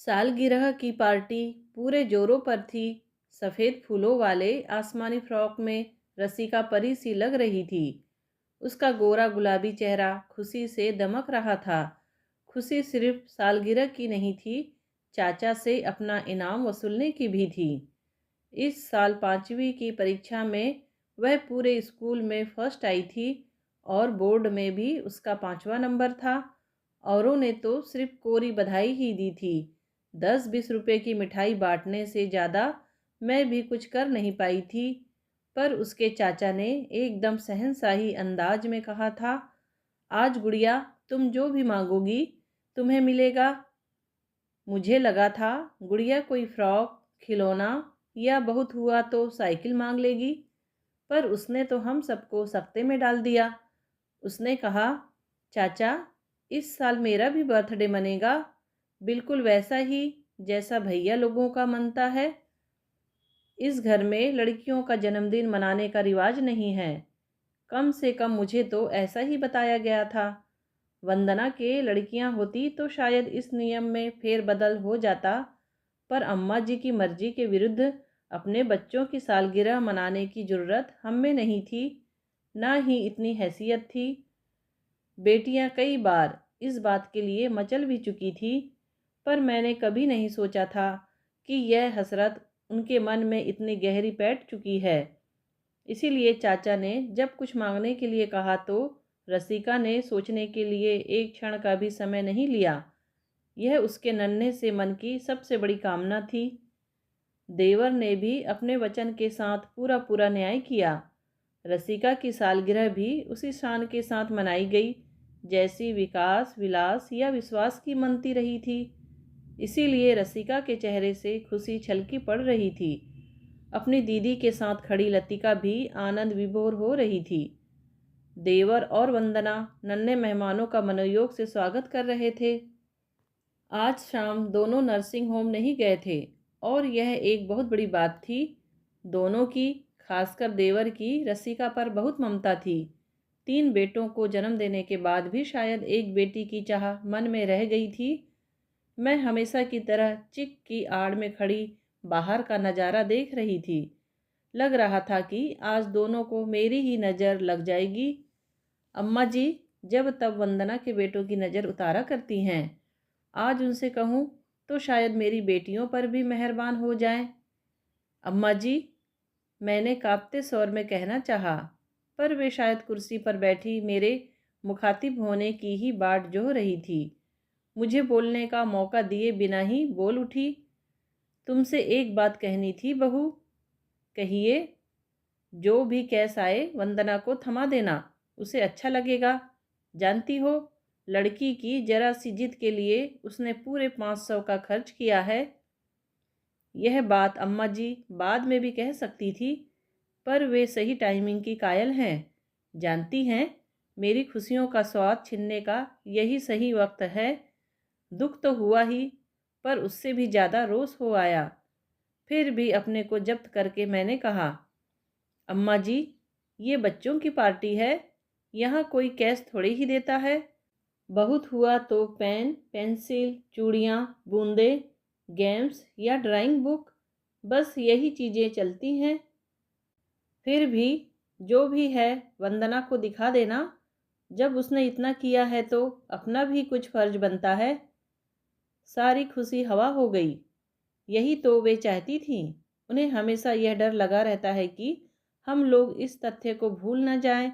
सालगिरह की पार्टी पूरे जोरों पर थी। सफ़ेद फूलों वाले आसमानी फ्रॉक में रसिका परी सी लग रही थी। उसका गोरा गुलाबी चेहरा खुशी से दमक रहा था। खुशी सिर्फ सालगिरह की नहीं थी, चाचा से अपना इनाम वसूलने की भी थी। इस साल 5वीं की परीक्षा में वह पूरे स्कूल में फर्स्ट आई थी और बोर्ड में भी उसका 5वां नंबर था। औरों ने तो सिर्फ कोरी बधाई ही दी थी। 10-20 रुपए की मिठाई बांटने से ज़्यादा मैं भी कुछ कर नहीं पाई थी। पर उसके चाचा ने एकदम शहंशाही अंदाज में कहा था, आज गुड़िया तुम जो भी मांगोगी तुम्हें मिलेगा। मुझे लगा था गुड़िया कोई फ्रॉक, खिलौना या बहुत हुआ तो साइकिल मांग लेगी, पर उसने तो हम सबको सकते में डाल दिया। उसने कहा, चाचा इस साल मेरा भी बर्थडे मनेगा, बिल्कुल वैसा ही जैसा भैया लोगों का मनता है। इस घर में लड़कियों का जन्मदिन मनाने का रिवाज नहीं है। कम से कम मुझे तो ऐसा ही बताया गया था। वंदना के लड़कियां होती तो शायद इस नियम में फेरबदल हो जाता, पर अम्मा जी की मर्जी के विरुद्ध अपने बच्चों की सालगिरह मनाने की ज़रूरत हम में नहीं थी, ना ही इतनी हैसियत थी। बेटियां कई बार इस बात के लिए मचल भी चुकी थी, पर मैंने कभी नहीं सोचा था कि यह हसरत उनके मन में इतनी गहरी बैठ चुकी है। इसीलिए चाचा ने जब कुछ मांगने के लिए कहा तो रसिका ने सोचने के लिए एक क्षण का भी समय नहीं लिया। यह उसके नन्हे से मन की सबसे बड़ी कामना थी। देवर ने भी अपने वचन के साथ पूरा पूरा न्याय किया। रसिका की सालगिरह भी उसी शान के साथ मनाई गई जैसी विकास, विलास या विश्वास की मनती रही थी। इसीलिए रसिका के चेहरे से खुशी छलकी पड़ रही थी। अपनी दीदी के साथ खड़ी लतिका भी आनंद विभोर हो रही थी। देवर और वंदना नन्हे मेहमानों का मनोयोग से स्वागत कर रहे थे। आज शाम दोनों नर्सिंग होम नहीं गए थे और यह एक बहुत बड़ी बात थी। दोनों की, खासकर देवर की, रसिका पर बहुत ममता थी। 3 बेटों को जन्म देने के बाद भी शायद एक बेटी की चाह मन में रह गई थी। मैं हमेशा की तरह चिक की आड़ में खड़ी बाहर का नज़ारा देख रही थी। लग रहा था कि आज दोनों को मेरी ही नज़र लग जाएगी। अम्मा जी जब तब वंदना के बेटों की नज़र उतारा करती हैं। आज उनसे कहूँ तो शायद मेरी बेटियों पर भी मेहरबान हो जाएं। अम्मा जी, मैंने कांपते स्वर में कहना चाहा, पर वे शायद कुर्सी पर बैठी मेरे मुखातिब होने की ही बाट जोह रही थी। मुझे बोलने का मौका दिए बिना ही बोल उठी, तुमसे एक बात कहनी थी बहू। कहिए। जो भी कैस आए वंदना को थमा देना, उसे अच्छा लगेगा। जानती हो, लड़की की जरा सी जिद के लिए उसने पूरे 500 का खर्च किया है। यह बात अम्मा जी बाद में भी कह सकती थी, पर वे सही टाइमिंग की कायल हैं। जानती हैं, मेरी खुशियों का स्वाद छीनने का यही सही वक्त है। दुख तो हुआ ही, पर उससे भी ज़्यादा रोष हो आया। फिर भी अपने को जब्त करके मैंने कहा, अम्मा जी, ये बच्चों की पार्टी है, यहाँ कोई कैश थोड़ी ही देता है। बहुत हुआ तो पेन, पेंसिल, चूड़ियाँ, बूंदे, गेम्स या ड्राइंग बुक, बस यही चीज़ें चलती हैं। फिर भी जो भी है वंदना को दिखा देना। जब उसने इतना किया है तो अपना भी कुछ फर्ज बनता है। सारी खुशी हवा हो गई। यही तो वे चाहती थीं। उन्हें हमेशा यह डर लगा रहता है कि हम लोग इस तथ्य को भूल न जाएं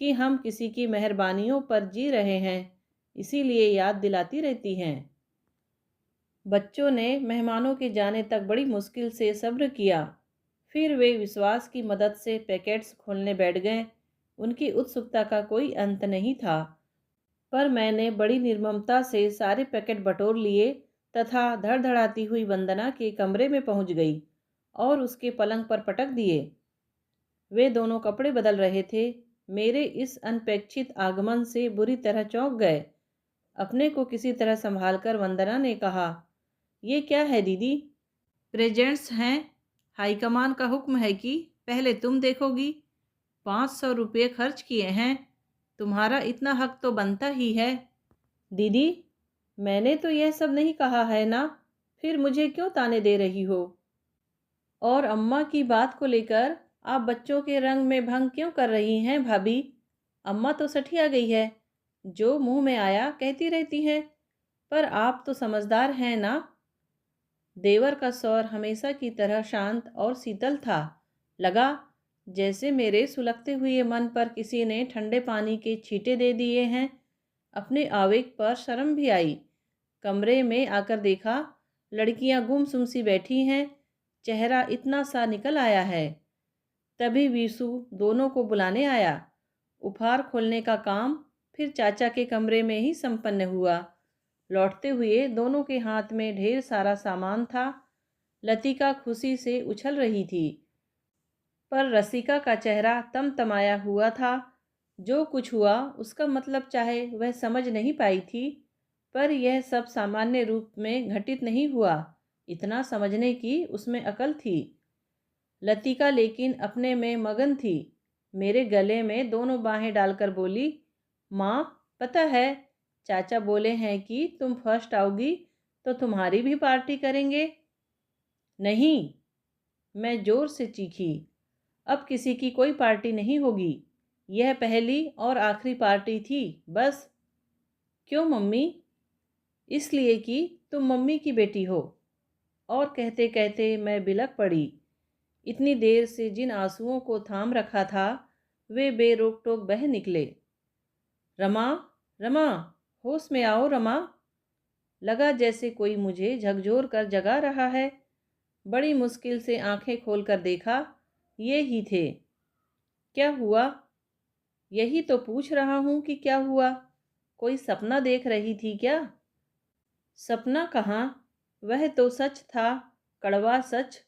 कि हम किसी की मेहरबानियों पर जी रहे हैं, इसीलिए याद दिलाती रहती हैं। बच्चों ने मेहमानों के जाने तक बड़ी मुश्किल से सब्र किया। फिर वे विश्वास की मदद से पैकेट्स खोलने बैठ गए। उनकी उत्सुकता का कोई अंत नहीं था, पर मैंने बड़ी निर्ममता से सारे पैकेट बटोर लिए तथा धड़धड़ाती हुई वंदना के कमरे में पहुंच गई और उसके पलंग पर पटक दिए। वे दोनों कपड़े बदल रहे थे। मेरे इस अनपेक्षित आगमन से बुरी तरह चौंक गए। अपने को किसी तरह संभालकर वंदना ने कहा, ये क्या है दीदी? प्रेजेंट्स हैं। हाईकमान का हुक्म है कि पहले तुम देखोगी। 500 रुपये खर्च किए हैं, तुम्हारा इतना हक तो बनता ही है। दीदी, मैंने तो यह सब नहीं कहा है ना। फिर मुझे क्यों ताने दे रही हो? और अम्मा की बात को लेकर आप बच्चों के रंग में भंग क्यों कर रही हैं भाभी? अम्मा तो सठिया गई है, जो मुंह में आया कहती रहती हैं। पर आप तो समझदार हैं ना। देवर का स्वर हमेशा की तरह शांत और शीतल था। लगा जैसे मेरे सुलगते हुए मन पर किसी ने ठंडे पानी के छींटे दे दिए हैं। अपने आवेग पर शर्म भी आई। कमरे में आकर देखा, लड़कियां गुमसुम सी बैठी हैं, चेहरा इतना सा निकल आया है। तभी वीसु दोनों को बुलाने आया। उपहार खोलने का काम फिर चाचा के कमरे में ही संपन्न हुआ। लौटते हुए दोनों के हाथ में ढेर सारा सामान था। लतिका खुशी से उछल रही थी, पर रसिका का चेहरा तमतमाया हुआ था। जो कुछ हुआ उसका मतलब चाहे वह समझ नहीं पाई थी, पर यह सब सामान्य रूप में घटित नहीं हुआ। इतना समझने की उसमें अकल थी। लतिका लेकिन अपने में मगन थी। मेरे गले में दोनों बाहें डालकर बोली, माँ, पता है चाचा बोले हैं कि तुम फर्स्ट आओगी तो तुम्हारी भी पार्टी करेंगे। नहीं, मैं जोर से चीखी। अब किसी की कोई पार्टी नहीं होगी। यह पहली और आखिरी पार्टी थी, बस। क्यों मम्मी? इसलिए कि तुम मम्मी की बेटी हो। और कहते कहते मैं बिलक पड़ी। इतनी देर से जिन आंसुओं को थाम रखा था, वे बेरोक टोक बह निकले। रमा, रमा, होश में आओ रमा। लगा जैसे कोई मुझे झकझोर कर जगा रहा है। बड़ी मुश्किल से आंखें खोलकर देखा, ये ही थे। क्या हुआ? यही तो पूछ रहा हूँ कि क्या हुआ? कोई सपना देख रही थी क्या? सपना कहाँ, वह तो सच था, कड़वा सच।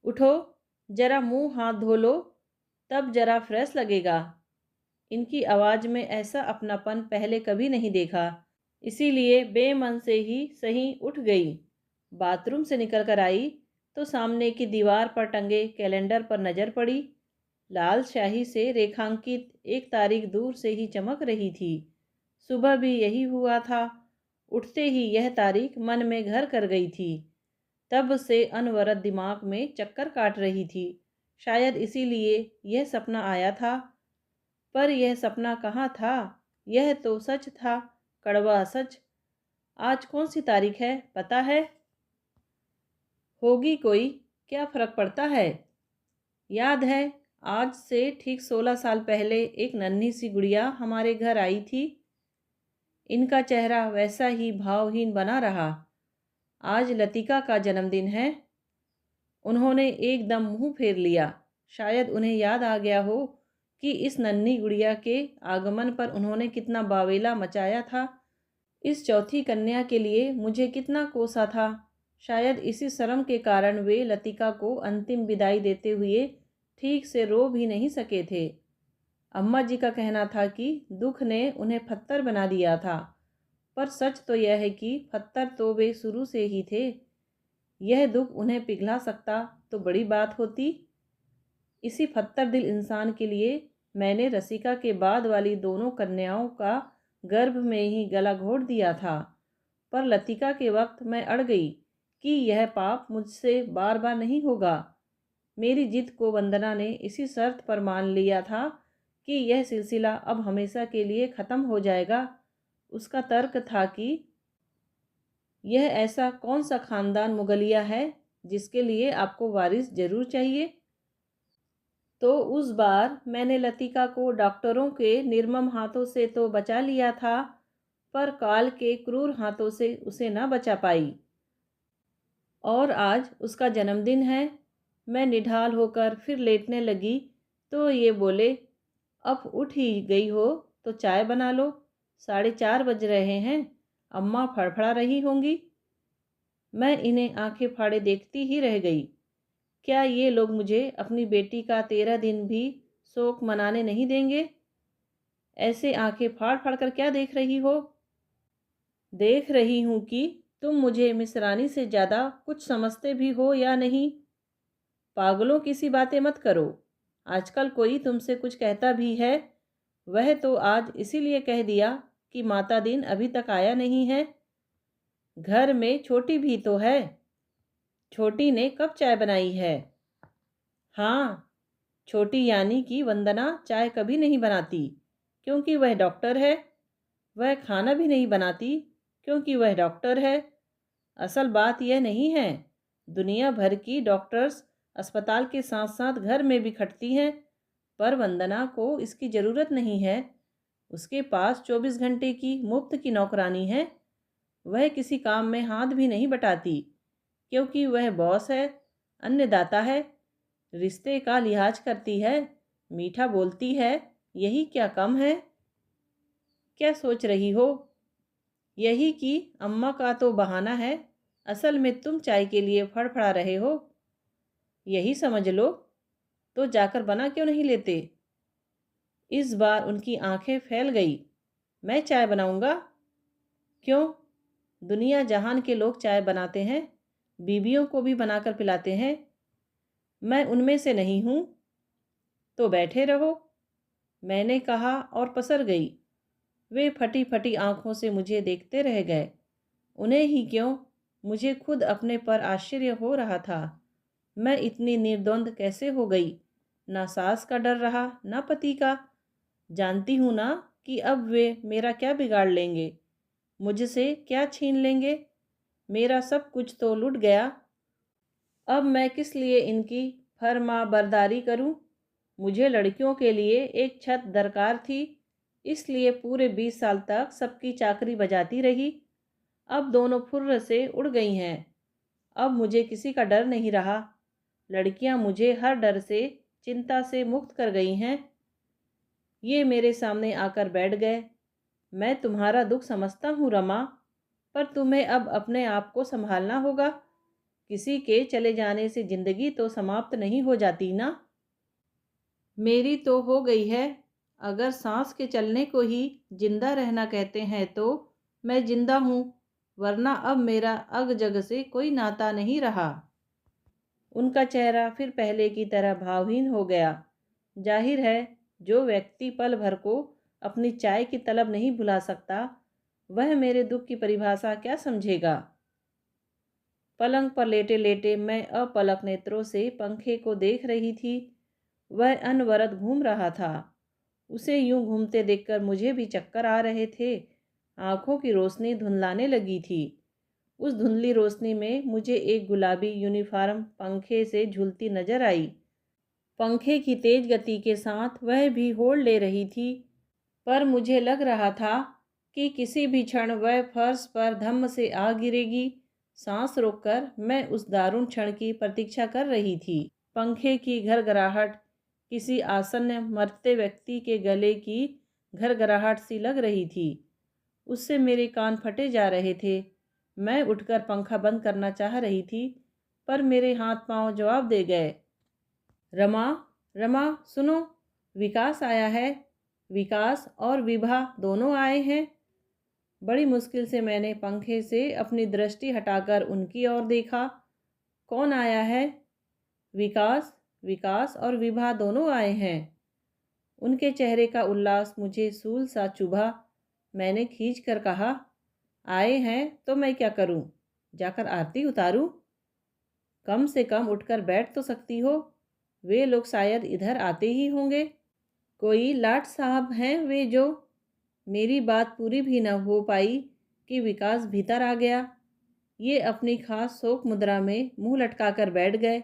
उठो, जरा मुंह हाथ धो लो, तब जरा फ्रेश लगेगा। इनकी आवाज़ में ऐसा अपनापन पहले कभी नहीं देखा, इसीलिए बेमन से ही सही उठ गई। बाथरूम से निकल कर आई तो सामने की दीवार पर टंगे कैलेंडर पर नज़र पड़ी। लाल स्याही से रेखांकित एक तारीख दूर से ही चमक रही थी। सुबह भी यही हुआ था। उठते ही यह तारीख मन में घर कर गई थी। तब से अनवरत दिमाग में चक्कर काट रही थी। शायद इसीलिए यह सपना आया था। पर यह सपना कहाँ था? यह तो सच था, कड़वा सच। आज कौन सी तारीख है पता है? होगी कोई, क्या फर्क पड़ता है। याद है, आज से ठीक 16 साल पहले एक नन्ही सी गुड़िया हमारे घर आई थी। इनका चेहरा वैसा ही भावहीन बना रहा। आज लतिका का जन्मदिन है। उन्होंने एकदम मुंह फेर लिया। शायद उन्हें याद आ गया हो कि इस नन्ही गुड़िया के आगमन पर उन्होंने कितना बावेला मचाया था। इस चौथी कन्या के लिए मुझे कितना कोसा था। शायद इसी शर्म के कारण वे लतिका को अंतिम विदाई देते हुए ठीक से रो भी नहीं सके थे। अम्मा जी का कहना था कि दुख ने उन्हें पत्थर बना दिया था, पर सच तो यह है कि पत्थर तो वे शुरू से ही थे। यह दुख उन्हें पिघला सकता तो बड़ी बात होती। इसी पत्थर दिल इंसान के लिए मैंने रसिका के बाद वाली दोनों कन्याओं का गर्भ में ही गला घोट दिया था। पर लतिका के वक्त मैं अड़ गई कि यह पाप मुझसे बार बार नहीं होगा। मेरी जिद को वंदना ने इसी शर्त पर मान लिया था कि यह सिलसिला अब हमेशा के लिए ख़त्म हो जाएगा। उसका तर्क था कि यह ऐसा कौन सा ख़ानदान मुगलिया है जिसके लिए आपको वारिस ज़रूर चाहिए। तो उस बार मैंने लतिका को डॉक्टरों के निर्मम हाथों से तो बचा लिया था, पर काल के क्रूर हाथों से उसे न बचा पाई। और आज उसका जन्मदिन है। मैं निढाल होकर फिर लेटने लगी तो ये बोले, अब उठ ही गई हो तो चाय बना लो, 4:30 बज रहे हैं, अम्मा फड़फड़ा रही होंगी। मैं इन्हें आंखें फाड़े देखती ही रह गई। क्या ये लोग मुझे अपनी बेटी का 13 दिन भी शोक मनाने नहीं देंगे? ऐसे आंखें फाड़ फाड़ कर क्या देख रही हो? देख रही हूँ कि तुम मुझे मिसरानी से ज़्यादा कुछ समझते भी हो या नहीं। पागलों की सी बातें मत करो। आजकल कोई तुमसे कुछ कहता भी है, वह तो आज इसीलिए कह दिया कि माता दिन अभी तक आया नहीं है। घर में छोटी भी तो है। छोटी ने कब चाय बनाई है? हाँ, छोटी यानी कि वंदना चाय कभी नहीं बनाती, क्योंकि वह डॉक्टर है। वह खाना भी नहीं बनाती, क्योंकि वह डॉक्टर है। असल बात यह नहीं है। दुनिया भर की डॉक्टर्स अस्पताल के साथ साथ घर में भी खटती हैं, पर वंदना को इसकी ज़रूरत नहीं है। उसके पास 24 घंटे की मुफ्त की नौकरानी है। वह किसी काम में हाथ भी नहीं बटाती, क्योंकि वह बॉस है, अन्नदाता है, रिश्ते का लिहाज करती है, मीठा बोलती है। यही क्या कम है? क्या सोच रही हो? यही कि अम्मा का तो बहाना है, असल में तुम चाय के लिए फड़फड़ा रहे हो। यही समझ लो। तो जाकर बना क्यों नहीं लेते? इस बार उनकी आंखें फैल गई। मैं चाय बनाऊंगा? क्यों? दुनिया जहान के लोग चाय बनाते हैं, बीवियों को भी बनाकर पिलाते हैं। मैं उनमें से नहीं हूँ। तो बैठे रहो, मैंने कहा और पसर गई। वे फटी फटी आंखों से मुझे देखते रह गए। उन्हें ही क्यों, मुझे खुद अपने पर आश्चर्य हो रहा था। मैं इतनी निर्द्वंद कैसे हो गई? ना सास का डर रहा, ना पति का। जानती हूँ ना कि अब वे मेरा क्या बिगाड़ लेंगे, मुझसे क्या छीन लेंगे। मेरा सब कुछ तो लुट गया। अब मैं किस लिए इनकी फर्मा बरदारी करूं? मुझे लड़कियों के लिए एक छत दरकार थी, इसलिए पूरे 20 साल तक सबकी चाकरी बजाती रही। अब दोनों फुर्र से उड़ गई हैं। अब मुझे किसी का डर नहीं रहा। लड़कियां मुझे हर डर से, चिंता से मुक्त कर गई हैं। ये मेरे सामने आकर बैठ गए। मैं तुम्हारा दुख समझता हूँ रमा, पर तुम्हें अब अपने आप को संभालना होगा। किसी के चले जाने से जिंदगी तो समाप्त नहीं हो जाती ना। मेरी तो हो गई है। अगर सांस के चलने को ही जिंदा रहना कहते हैं तो मैं जिंदा हूँ, वरना अब मेरा अग जग से कोई नाता नहीं रहा। उनका चेहरा फिर पहले की तरह भावहीन हो गया। जाहिर है, जो व्यक्ति पल भर को अपनी चाय की तलब नहीं भुला सकता, वह मेरे दुख की परिभाषा क्या समझेगा। पलंग पर लेटे लेटे मैं अपलक नेत्रों से पंखे को देख रही थी। वह अनवरत घूम रहा था। उसे यूं घूमते देखकर मुझे भी चक्कर आ रहे थे। आंखों की रोशनी धुंधलाने लगी थी। उस धुंधली रोशनी में मुझे एक गुलाबी यूनिफॉर्म पंखे से झूलती नजर आई। पंखे की तेज गति के साथ वह भी होड़ ले रही थी, पर मुझे लग रहा था कि किसी भी क्षण वह फर्श पर धम्म से आ गिरेगी। सांस रोककर मैं उस दारुण क्षण की प्रतीक्षा कर रही थी। पंखे की घरघराहट किसी आसन्न मरते व्यक्ति के गले की घरघराहट सी लग रही थी। उससे मेरे कान फटे जा रहे थे। मैं उठकर पंखा बंद करना चाह रही थी, पर मेरे हाथ पांव जवाब दे गए। रमा, रमा सुनो, विकास आया है। विकास और विभा दोनों आए हैं। बड़ी मुश्किल से मैंने पंखे से अपनी दृष्टि हटाकर उनकी ओर देखा। कौन आया है? विकास। विकास और विभा दोनों आए हैं। उनके चेहरे का उल्लास मुझे सूल सा चुभा। मैंने खींच कर कहा, आए हैं तो मैं क्या करूं? जाकर आरती उतारूं? कम से कम उठकर बैठ तो सकती हो। वे लोग शायद इधर आते ही होंगे। कोई लाट साहब हैं वे जो। मेरी बात पूरी भी न हो पाई कि विकास भीतर आ गया। ये अपनी खास शोक मुद्रा में मुंह लटकाकर बैठ गए।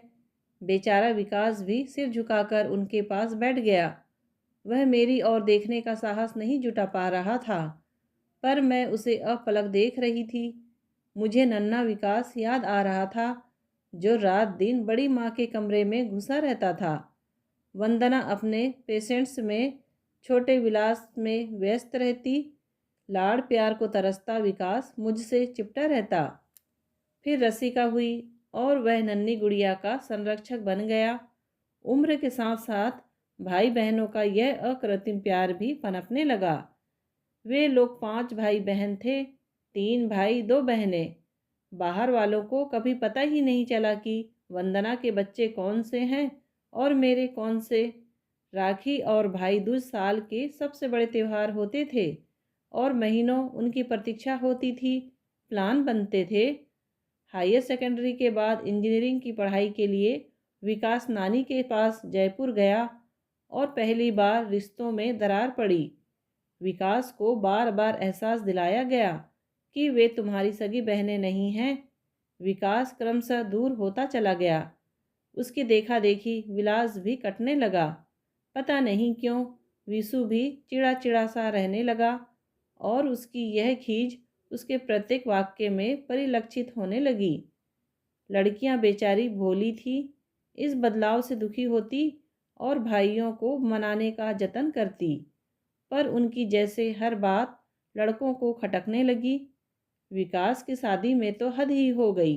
बेचारा विकास भी सिर झुकाकर उनके पास बैठ गया। वह मेरी ओर देखने का साहस नहीं जुटा पा रहा था, पर मैं उसे अपलक देख रही थी। मुझे नन्हा विकास याद आ रहा था, जो रात दिन बड़ी माँ के कमरे में घुसा रहता था। वंदना अपने पेशेंट्स में छोटे विलास में व्यस्त रहती। लाड़ प्यार को तरसता विकास मुझसे चिपटा रहता। फिर रसिका हुई और वह नन्ही गुड़िया का संरक्षक बन गया। उम्र के साथ साथ भाई बहनों का यह अकृत्रिम प्यार भी पनपने लगा। वे लोग 5 भाई बहन थे, 3 भाई 2 बहनें। बाहर वालों को कभी पता ही नहीं चला कि वंदना के बच्चे कौन से हैं और मेरे कौन से। राखी और भाई दूज साल के सबसे बड़े त्यौहार होते थे और महीनों उनकी प्रतीक्षा होती थी। प्लान बनते थे। हायर सेकेंडरी के बाद इंजीनियरिंग की पढ़ाई के लिए विकास नानी के पास जयपुर गया और पहली बार रिश्तों में दरार पड़ी। विकास को बार बार एहसास दिलाया गया कि वे तुम्हारी सगी बहनें नहीं हैं। विकास क्रमशः दूर होता चला गया। उसकी देखा देखी विलास भी कटने लगा। पता नहीं क्यों विशु भी चिड़ा चिड़ा सा रहने लगा और उसकी यह खीज उसके प्रत्येक वाक्य में परिलक्षित होने लगी। लड़कियां बेचारी भोली थी, इस बदलाव से दुखी होती और भाइयों को मनाने का जतन करती, पर उनकी जैसे हर बात लड़कों को खटकने लगी। विकास की शादी में तो हद ही हो गई।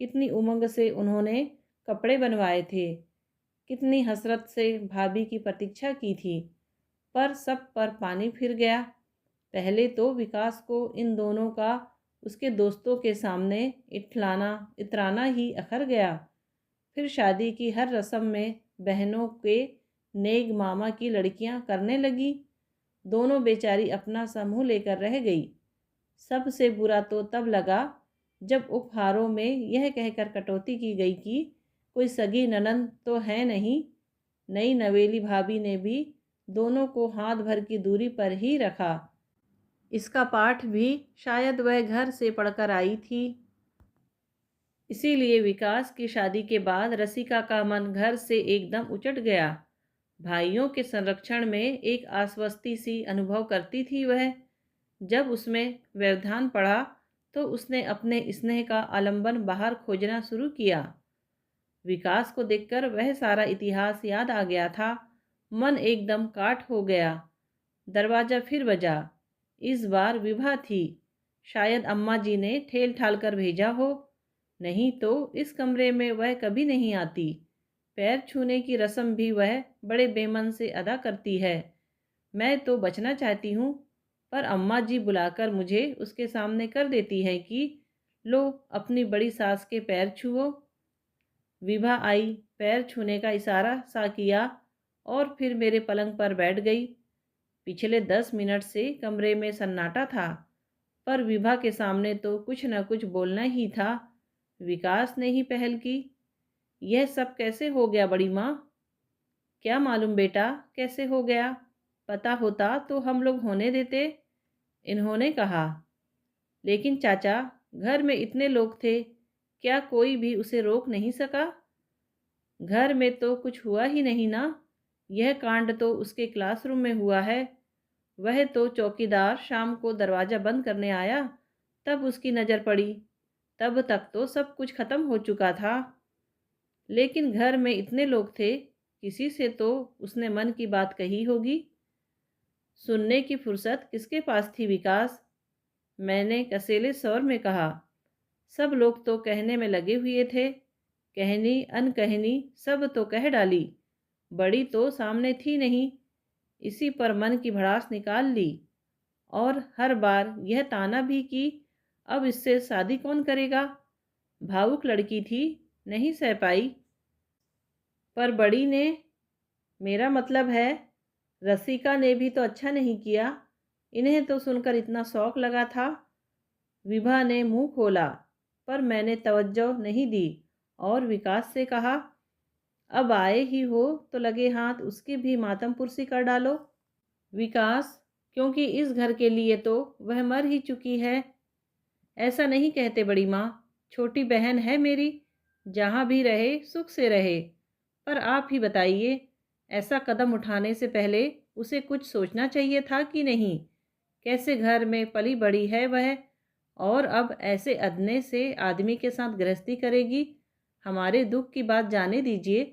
कितनी उमंग से उन्होंने कपड़े बनवाए थे, कितनी हसरत से भाभी की प्रतीक्षा की थी, पर सब पर पानी फिर गया। पहले तो विकास को इन दोनों का उसके दोस्तों के सामने इतराना ही अखर गया। फिर शादी की हर रस्म में बहनों के नेग मामा की लड़कियां करने लगी। दोनों बेचारी अपना समूह लेकर रह गई। सबसे बुरा तो तब लगा जब उपहारों में यह कहकर कटौती की गई कि कोई सगी ननंद तो है नहीं। नई नवेली भाभी ने भी दोनों को हाथ भर की दूरी पर ही रखा। इसका पाठ भी शायद वह घर से पढ़कर आई थी। इसीलिए विकास की शादी के बाद रसिका का मन घर से एकदम उचट गया। भाइयों के संरक्षण में एक आश्वस्ति सी अनुभव करती थी वह। जब उसमें व्यवधान पड़ा तो उसने अपने स्नेह का आलंबन बाहर खोजना शुरू किया। विकास को देखकर वह सारा इतिहास याद आ गया था। मन एकदम काठ हो गया। दरवाज़ा फिर बजा। इस बार विभा थी। शायद अम्मा जी ने ठेल ठाल कर भेजा हो, नहीं तो इस कमरे में वह कभी नहीं आती। पैर छूने की रस्म भी वह बड़े बेमन से अदा करती है। मैं तो बचना चाहती हूँ, पर अम्मा जी बुलाकर मुझे उसके सामने कर देती है कि लो अपनी बड़ी सास के पैर छुओ। विभा आई, पैर छूने का इशारा सा किया और फिर मेरे पलंग पर बैठ गई। पिछले 10 मिनट से कमरे में सन्नाटा था, पर विभा के सामने तो कुछ न कुछ बोलना ही था। विकास ने ही पहल की। यह सब कैसे हो गया बड़ी माँ? क्या मालूम बेटा कैसे हो गया, पता होता तो हम लोग होने देते, इन्होंने कहा। लेकिन चाचा, घर में इतने लोग थे, क्या कोई भी उसे रोक नहीं सका? घर में तो कुछ हुआ ही नहीं ना। यह कांड तो उसके क्लासरूम में हुआ है। वह तो चौकीदार शाम को दरवाज़ा बंद करने आया, तब उसकी नज़र पड़ी। तब तक तो सब कुछ खत्म हो चुका था। लेकिन घर में इतने लोग थे, किसी से तो उसने मन की बात कही होगी। सुनने की फुर्सत किसके पास थी विकास? मैंने कसेले स्वर में कहा। सब लोग तो कहने में लगे हुए थे। कहनी अनकहनी सब तो कह डाली। बड़ी तो सामने थी नहीं, इसी पर मन की भड़ास निकाल ली। और हर बार यह ताना भी कि अब इससे शादी कौन करेगा। भावुक लड़की थी, नहीं सह पाई। पर बड़ी ने, मेरा मतलब है रसिका ने भी तो अच्छा नहीं किया। इन्हें तो सुनकर इतना शौक लगा था। विभा ने मुंह खोला, पर मैंने तवज्जो नहीं दी और विकास से कहा, अब आए ही हो तो लगे हाथ उसकी भी मातम पुरसी कर डालो। विकास, क्योंकि इस घर के लिए तो वह मर ही चुकी है। ऐसा नहीं कहते बड़ी माँ, छोटी बहन है मेरी, जहाँ भी रहे सुख से रहे। पर आप ही बताइए, ऐसा कदम उठाने से पहले उसे कुछ सोचना चाहिए था कि नहीं? कैसे घर में पली बड़ी है वह, और अब ऐसे अदने से आदमी के साथ गृहस्थी करेगी। हमारे दुख की बात जाने दीजिए।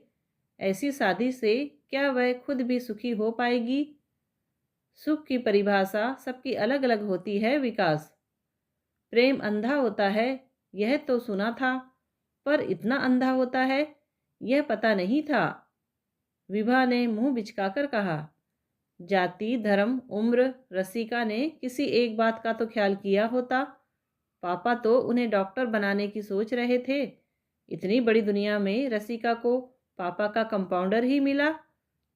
ऐसी शादी से क्या वह खुद भी सुखी हो पाएगी? सुख की परिभाषा सबकी अलग अलग होती है विकास। प्रेम अंधा होता है, यह तो सुना था, पर इतना अंधा होता है यह पता नहीं था। विभा ने मुंह बिचकाकर कहा। जाति, धर्म, उम्र, रसिका ने किसी एक बात का तो ख्याल किया होता। पापा तो उन्हें डॉक्टर बनाने की सोच रहे थे। इतनी बड़ी दुनिया में रसिका को पापा का कंपाउंडर ही मिला।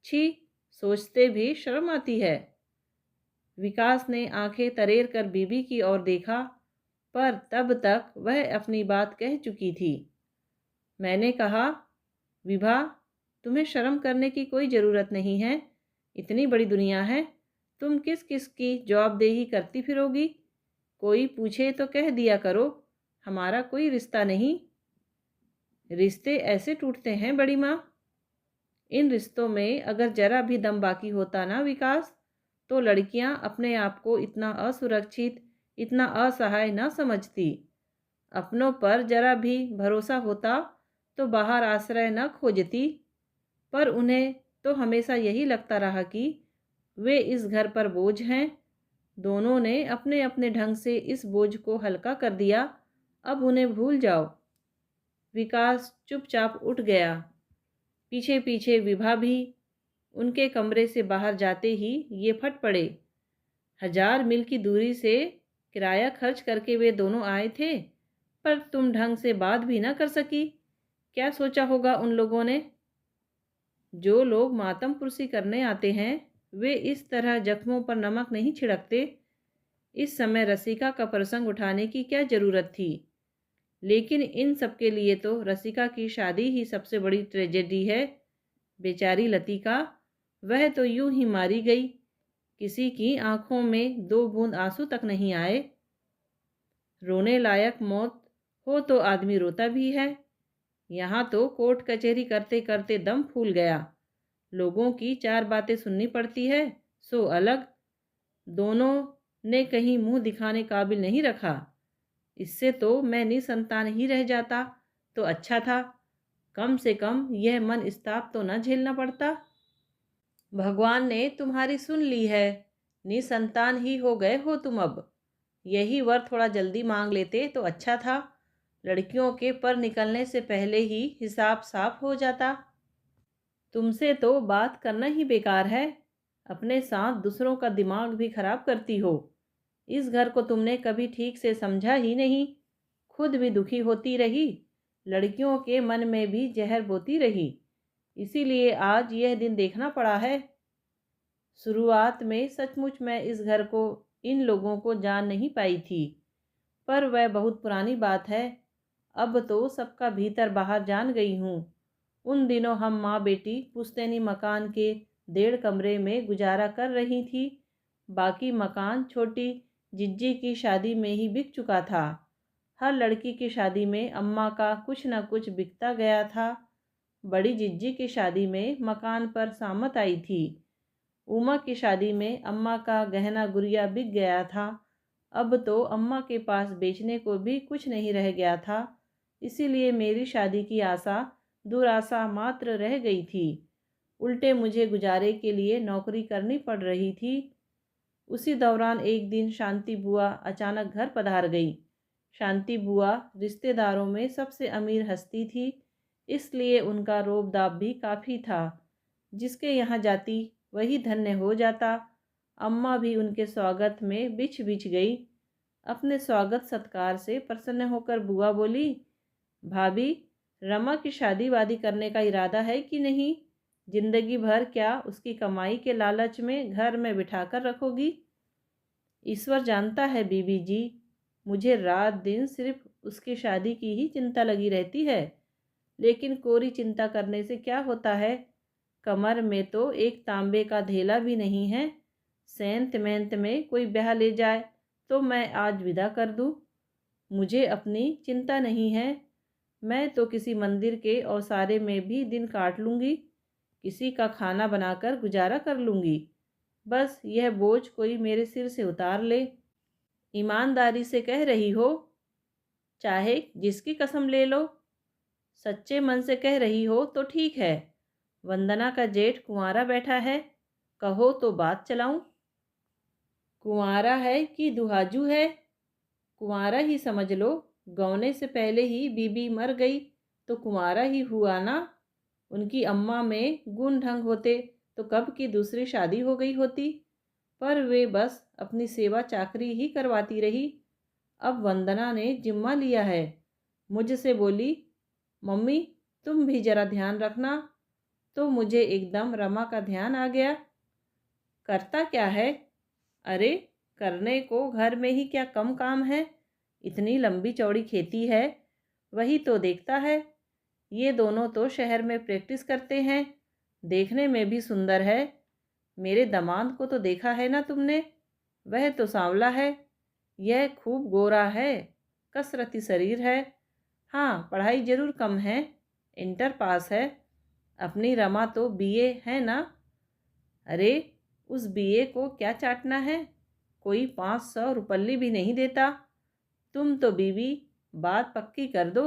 छी, सोचते भी शर्म आती है। विकास ने आंखें तरेर कर बीबी की ओर देखा, पर तब तक वह अपनी बात कह चुकी थी। मैंने कहा, विभा, तुम्हें शर्म करने की कोई ज़रूरत नहीं है। इतनी बड़ी दुनिया है, तुम किस किस की जवाबदेही करती फिरोगी? कोई पूछे तो कह दिया करो, हमारा कोई रिश्ता नहीं। रिश्ते ऐसे टूटते हैं बड़ी माँ। इन रिश्तों में अगर जरा भी दम बाकी होता ना विकास, तो लड़कियां अपने आप को इतना असुरक्षित, इतना असहाय ना समझती। अपनों पर जरा भी भरोसा होता तो बाहर आश्रय न खोजती। पर उन्हें तो हमेशा यही लगता रहा कि वे इस घर पर बोझ हैं। दोनों ने अपने अपने ढंग से इस बोझ को हल्का कर दिया। अब उन्हें भूल जाओ। विकास चुपचाप उठ गया। पीछे पीछे विभा भी। उनके कमरे से बाहर जाते ही ये फट पड़े। 1000 मील की दूरी से किराया खर्च करके वे दोनों आए थे, पर तुम ढंग से बात भी ना कर सकी। क्या सोचा होगा उन लोगों ने? जो लोग मातम पुरसी करने आते हैं, वे इस तरह जख्मों पर नमक नहीं छिड़कते। इस समय रसिका का प्रसंग उठाने की क्या ज़रूरत थी? लेकिन इन सब के लिए तो रसिका की शादी ही सबसे बड़ी ट्रेजेडी है। बेचारी लतिका, वह तो यूं ही मारी गई। किसी की आंखों में 2 बूंद आंसू तक नहीं आए। रोने लायक मौत हो तो आदमी रोता भी है। यहाँ तो कोर्ट कचहरी करते करते दम फूल गया। लोगों की 4 बातें सुननी पड़ती है, सो अलग। दोनों ने कहीं मुंह दिखाने काबिल नहीं रखा। इससे तो मैं निसंतान ही रह जाता तो अच्छा था। कम से कम यह मनस्ताप तो न झेलना पड़ता। भगवान ने तुम्हारी सुन ली है। निसंतान ही हो गए हो तुम अब। यही वर थोड़ा जल्दी मांग लेते तो अच्छा था। लड़कियों के पर निकलने से पहले ही हिसाब साफ हो जाता। तुमसे तो बात करना ही बेकार है। अपने साथ दूसरों का दिमाग भी खराब करती हो। इस घर को तुमने कभी ठीक से समझा ही नहीं। खुद भी दुखी होती रही, लड़कियों के मन में भी जहर बोती रही। इसीलिए आज यह दिन देखना पड़ा है। शुरुआत में सचमुच मैं इस घर को, इन लोगों को जान नहीं पाई थी, पर वह बहुत पुरानी बात है। अब तो सबका भीतर बाहर जान गई हूँ। उन दिनों हम माँ बेटी पुश्तैनी मकान के 1.5 कमरे में गुजारा कर रही थी। बाकी मकान छोटी जिज्जी की शादी में ही बिक चुका था। हर लड़की की शादी में अम्मा का कुछ न कुछ बिकता गया था। बड़ी जिज्जी की शादी में मकान पर सामत आई थी। उमा की शादी में अम्मा का गहना गुड़िया बिक गया था। अब तो अम्मा के पास बेचने को भी कुछ नहीं रह गया था। इसीलिए मेरी शादी की आशा दुराशा मात्र रह गई थी। उल्टे मुझे गुजारे के लिए नौकरी करनी पड़ रही थी। उसी दौरान एक दिन शांति बुआ अचानक घर पधार गई। शांति बुआ रिश्तेदारों में सबसे अमीर हस्ती थी, इसलिए उनका रोब-दाब भी काफ़ी था। जिसके यहाँ जाती वही धन्य हो जाता। अम्मा भी उनके स्वागत में बिछ बिछ गई। अपने स्वागत सत्कार से प्रसन्न होकर बुआ बोली, भाभी, रमा की शादी वादी करने का इरादा है कि नहीं? जिंदगी भर क्या उसकी कमाई के लालच में घर में बिठाकर रखोगी? ईश्वर जानता है बीबी जी, मुझे रात दिन सिर्फ उसकी शादी की ही चिंता लगी रहती है। लेकिन कोरी चिंता करने से क्या होता है? कमर में तो एक तांबे का धेला भी नहीं है। सेंत मेंत में कोई ब्याह ले जाए तो मैं आज विदा कर दूँ। मुझे अपनी चिंता नहीं है। मैं तो किसी मंदिर के औसारे में भी दिन काट लूँगी। किसी का खाना बनाकर गुजारा कर लूँगी। बस यह बोझ कोई मेरे सिर से उतार ले। ईमानदारी से कह रही हो, चाहे जिसकी कसम ले लो। सच्चे मन से कह रही हो तो ठीक है। वंदना का जेठ कुंवारा बैठा है, कहो तो बात चलाऊं। कुंवारा है कि दुहाजू है? कुंवारा ही समझ लो। गौने से पहले ही बीबी मर गई तो कुंवारा ही हुआ ना। उनकी अम्मा में गुण ढंग होते तो कब की दूसरी शादी हो गई होती। पर वे बस अपनी सेवा चाकरी ही करवाती रही। अब वंदना ने जिम्मा लिया है। मुझसे बोली, मम्मी तुम भी जरा ध्यान रखना। तो मुझे एकदम रमा का ध्यान आ गया। करता क्या है? अरे करने को घर में ही क्या कम काम है। इतनी लंबी चौड़ी खेती है, वही तो देखता है। ये दोनों तो शहर में प्रैक्टिस करते हैं, देखने में भी सुंदर है। मेरे दामाद को तो देखा है ना तुमने, वह तो सांवला है, यह खूब गोरा है, कसरती शरीर है। हाँ, पढ़ाई जरूर कम है, इंटर पास है। अपनी रमा तो बीए है ना। अरे, उस बीए को क्या चाटना है, कोई 500 रुपल्ली भी नहीं देता। तुम तो बीवी, बात पक्की कर दो।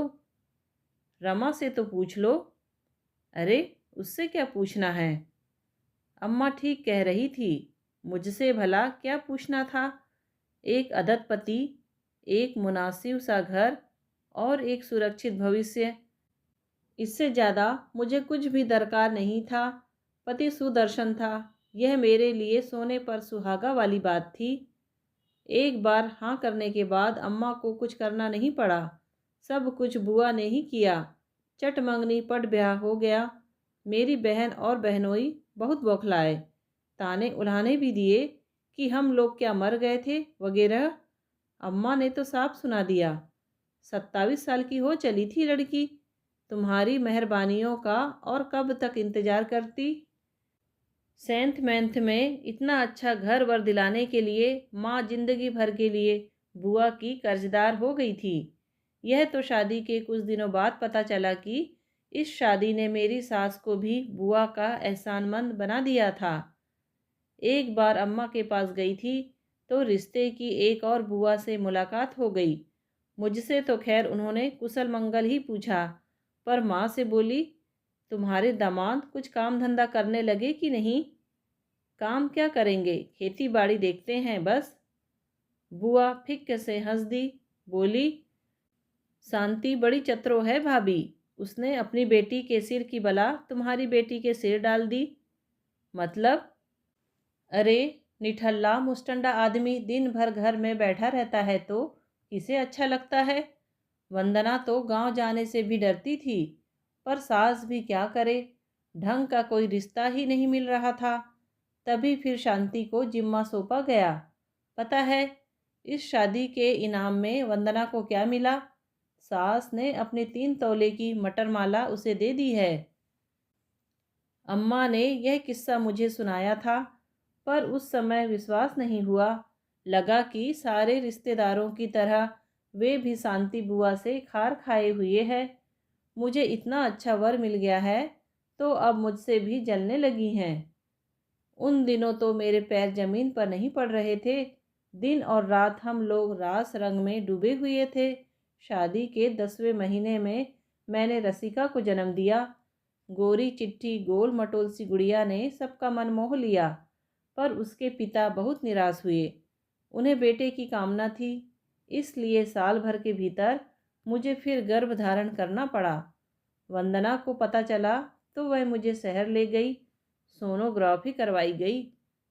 रमा से तो पूछ लो। अरे, उससे क्या पूछना है, अम्मा ठीक कह रही थी, मुझसे भला क्या पूछना था। एक अदतपति, एक मुनासिब सा घर और एक सुरक्षित भविष्य, इससे ज़्यादा मुझे कुछ भी दरकार नहीं था। पति सुदर्शन था, यह मेरे लिए सोने पर सुहागा वाली बात थी। एक बार हाँ करने के बाद अम्मा को कुछ करना नहीं पड़ा, सब कुछ बुआ ने ही किया। चट मंगनी पट ब्याह हो गया। मेरी बहन और बहनोई बहुत बौखलाए, ताने उल्हाने भी दिए कि हम लोग क्या मर गए थे वगैरह। अम्मा ने तो साफ सुना दिया, 27 साल की हो चली थी लड़की, तुम्हारी मेहरबानियों का और कब तक इंतज़ार करती। सेंथ मेंथ में इतना अच्छा घर वर दिलाने के लिए माँ जिंदगी भर के लिए बुआ की कर्जदार हो गई थी। यह तो शादी के कुछ दिनों बाद पता चला कि इस शादी ने मेरी सास को भी बुआ का एहसानमंद बना दिया था। एक बार अम्मा के पास गई थी तो रिश्ते की एक और बुआ से मुलाकात हो गई। मुझसे तो खैर उन्होंने कुशल मंगल ही पूछा, पर माँ से बोली, तुम्हारे दामाद कुछ काम धंधा करने लगे कि नहीं। काम क्या करेंगे, खेती बाड़ी देखते हैं बस। बुआ फिक्के से हंस दी, बोली, शांति बड़ी चतुर है भाभी, उसने अपनी बेटी के सिर की बला तुम्हारी बेटी के सिर डाल दी। मतलब? अरे, निठल्ला मुस्टंडा आदमी दिन भर घर में बैठा रहता है तो किसे अच्छा लगता है। वंदना तो गांव जाने से भी डरती थी, पर सास भी क्या करे, ढंग का कोई रिश्ता ही नहीं मिल रहा था। तभी फिर शांति को जिम्मा सौंपा गया। पता है इस शादी के इनाम में वंदना को क्या मिला? सास ने अपनी 3 तोले की मटर माला उसे दे दी है। अम्मा ने यह किस्सा मुझे सुनाया था, पर उस समय विश्वास नहीं हुआ। लगा कि सारे रिश्तेदारों की तरह वे भी शांति बुआ से खार खाए हुए हैं। मुझे इतना अच्छा वर मिल गया है तो अब मुझसे भी जलने लगी हैं। उन दिनों तो मेरे पैर जमीन पर नहीं पड़ रहे थे। दिन और रात हम लोग रास रंग में डूबे हुए थे। शादी के 10वें महीने में मैंने रसिका को जन्म दिया। गोरी चिट्ठी गोल मटोल सी गुड़िया ने सबका मन मोह लिया, पर उसके पिता बहुत निराश हुए। उन्हें बेटे की कामना थी, इसलिए साल भर के भीतर मुझे फिर गर्भ धारण करना पड़ा। वंदना को पता चला तो वह मुझे शहर ले गई। सोनोग्राफी करवाई गई।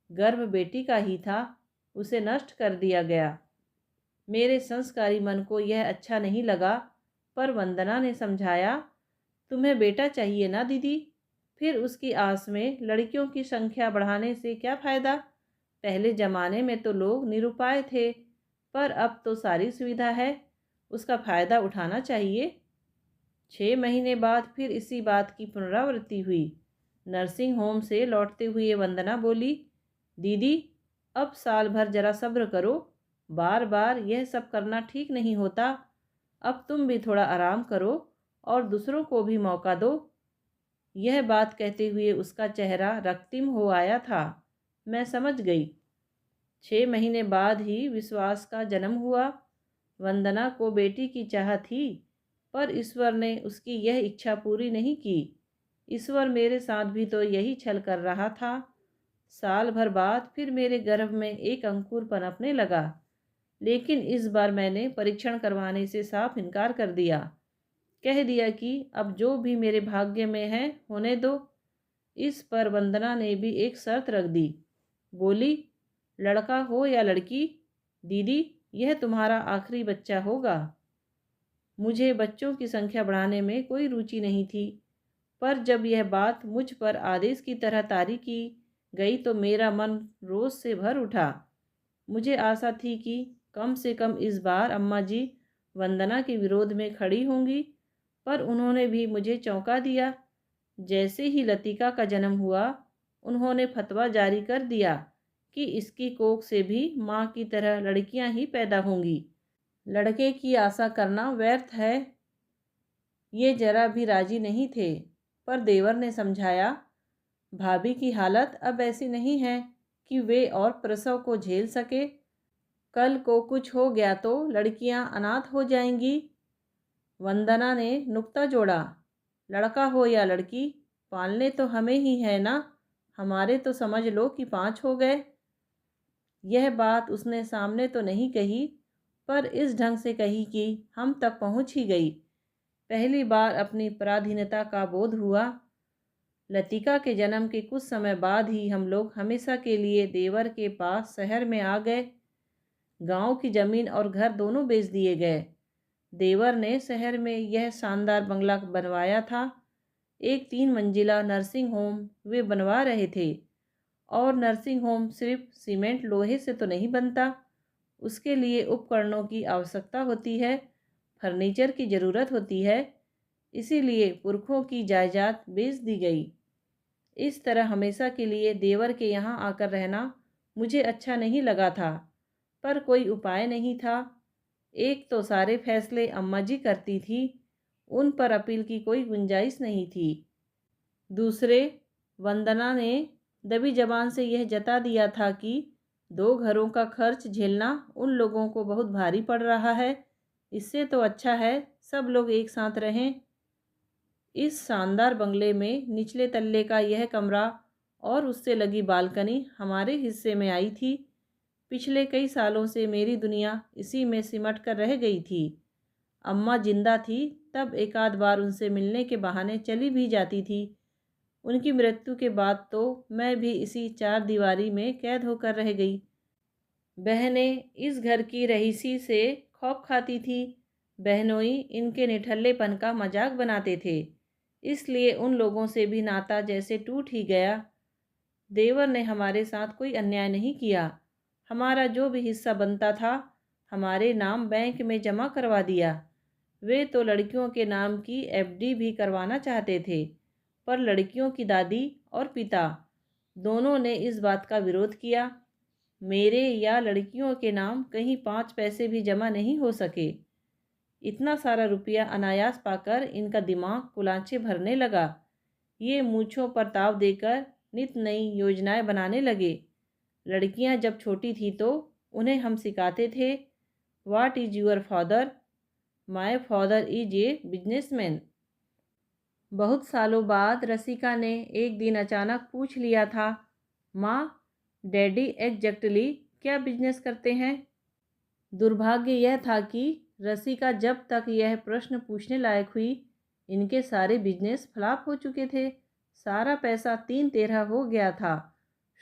गर्भ बेटी का ही था, उसे नष्ट कर दिया गया। मेरे संस्कारी मन को यह अच्छा नहीं लगा, पर वंदना ने समझाया, तुम्हें बेटा चाहिए ना दीदी। फिर उसकी आस में लड़कियों की संख्या बढ़ाने से क्या फ़ायदा। पहले ज़माने में तो लोग निरुपाय थे, पर अब तो सारी सुविधा है, उसका फ़ायदा उठाना चाहिए। 6 महीने बाद फिर इसी बात की पुनरावृत्ति हुई। नर्सिंग होम से लौटते हुए वंदना बोली, दीदी अब साल भर जरा सब्र करो, बार बार यह सब करना ठीक नहीं होता। अब तुम भी थोड़ा आराम करो और दूसरों को भी मौका दो। यह बात कहते हुए उसका चेहरा रक्तिम हो आया था। मैं समझ गई। 6 महीने बाद ही विश्वास का जन्म हुआ। वंदना को बेटी की चाह थी, पर ईश्वर ने उसकी यह इच्छा पूरी नहीं की। ईश्वर मेरे साथ भी तो यही छल कर रहा था। साल भर बाद फिर मेरे गर्भ में एक अंकुर पनपने लगा, लेकिन इस बार मैंने परीक्षण करवाने से साफ इनकार कर दिया। कह दिया कि अब जो भी मेरे भाग्य में है होने दो। इस पर वंदना ने भी एक शर्त रख दी। बोली, लड़का हो या लड़की, दीदी यह तुम्हारा आखिरी बच्चा होगा। मुझे बच्चों की संख्या बढ़ाने में कोई रुचि नहीं थी, पर जब यह बात मुझ पर आदेश की तरह तारी की गई तो मेरा मन रोष से भर उठा। मुझे आशा थी कि कम से कम इस बार अम्मा जी वंदना के विरोध में खड़ी होंगी, पर उन्होंने भी मुझे चौंका दिया। जैसे ही लतिका का जन्म हुआ, उन्होंने फतवा जारी कर दिया कि इसकी कोख से भी माँ की तरह लड़कियां ही पैदा होंगी, लड़के की आशा करना व्यर्थ है। ये जरा भी राजी नहीं थे, पर देवर ने समझाया, भाभी की हालत अब ऐसी नहीं है कि वे और प्रसव को झेल सके। कल को कुछ हो गया तो लड़कियां अनाथ हो जाएंगी। वंदना ने नुक्ता जोड़ा, लड़का हो या लड़की, पालने तो हमें ही है ना, हमारे तो समझ लो कि 5 हो गए। यह बात उसने सामने तो नहीं कही, पर इस ढंग से कही कि हम तक पहुंच ही गई। पहली बार अपनी पराधीनता का बोध हुआ। लतिका के जन्म के कुछ समय बाद ही हम लोग हमेशा के लिए देवर के पास शहर में आ गए। गांव की ज़मीन और घर दोनों बेच दिए गए। देवर ने शहर में यह शानदार बंगला बनवाया था। एक 3 मंजिला नर्सिंग होम वे बनवा रहे थे। और नर्सिंग होम सिर्फ सीमेंट लोहे से तो नहीं बनता, उसके लिए उपकरणों की आवश्यकता होती है, फर्नीचर की ज़रूरत होती है। इसीलिए पुरखों की जायदाद बेच दी गई। इस तरह हमेशा के लिए देवर के यहाँ आकर रहना मुझे अच्छा नहीं लगा था, पर कोई उपाय नहीं था। एक तो सारे फैसले अम्मा जी करती थी, उन पर अपील की कोई गुंजाइश नहीं थी। दूसरे, वंदना ने दबी जबान से यह जता दिया था कि 2 घरों का खर्च झेलना उन लोगों को बहुत भारी पड़ रहा है। इससे तो अच्छा है सब लोग एक साथ रहें। इस शानदार बंगले में निचले तल्ले का यह कमरा और उससे लगी बालकनी हमारे हिस्से में आई थी। पिछले कई सालों से मेरी दुनिया इसी में सिमट कर रह गई थी। अम्मा जिंदा थी तब एक आध बार उनसे मिलने के बहाने चली भी जाती थी। उनकी मृत्यु के बाद तो मैं भी इसी 4 दीवारी में कैद होकर रह गई। बहनें इस घर की रईसी से खौफ खाती थी। बहनोई इनके निठल्लेपन का मजाक बनाते थे, इसलिए उन लोगों से भी नाता जैसे टूट ही गया। देवर ने हमारे साथ कोई अन्याय नहीं किया। हमारा जो भी हिस्सा बनता था हमारे नाम बैंक में जमा करवा दिया। वे तो लड़कियों के नाम की एफडी भी करवाना चाहते थे, पर लड़कियों की दादी और पिता दोनों ने इस बात का विरोध किया। मेरे या लड़कियों के नाम कहीं 5 पैसे भी जमा नहीं हो सके। इतना सारा रुपया अनायास पाकर इनका दिमाग कुलांचे भरने लगा। ये मूँछों पर ताव देकर नित नई योजनाएं बनाने लगे। लड़कियां जब छोटी थी तो उन्हें हम सिखाते थे, what is your father? My father is a businessman. बहुत सालों बाद रसिका ने एक दिन अचानक पूछ लिया था, माँ, डैडी एग्जैक्टली क्या बिजनेस करते हैं? दुर्भाग्य यह था कि रसिका जब तक यह प्रश्न पूछने लायक हुई, इनके सारे बिजनेस फ्लॉप हो चुके थे। सारा पैसा 3-13 हो गया था।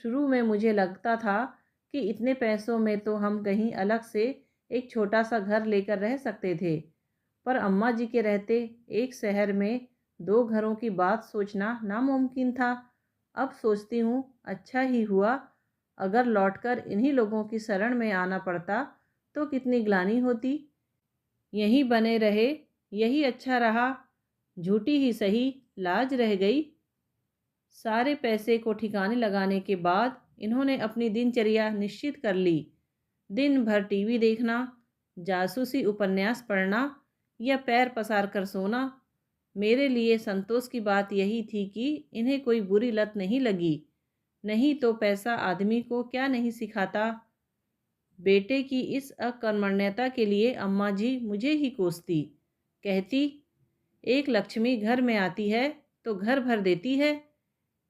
शुरू में मुझे लगता था कि इतने पैसों में तो हम कहीं अलग से एक छोटा सा घर लेकर रह सकते थे, पर अम्मा जी के रहते एक शहर में 2 घरों की बात सोचना नामुमकिन था। अब सोचती हूँ अच्छा ही हुआ, अगर लौटकर इन्हीं लोगों की शरण में आना पड़ता तो कितनी ग्लानि होती। यहीं बने रहे, यही अच्छा रहा। झूठी ही सही, लाज रह गई। सारे पैसे को ठिकाने लगाने के बाद इन्होंने अपनी दिनचर्या निश्चित कर ली। दिन भर टीवी देखना, जासूसी उपन्यास पढ़ना या पैर पसार कर सोना। मेरे लिए संतोष की बात यही थी कि इन्हें कोई बुरी लत नहीं लगी, नहीं तो पैसा आदमी को क्या नहीं सिखाता। बेटे की इस अकर्मण्यता के लिए अम्मा जी मुझे ही कोसती, कहती, एक लक्ष्मी घर में आती है तो घर भर देती है,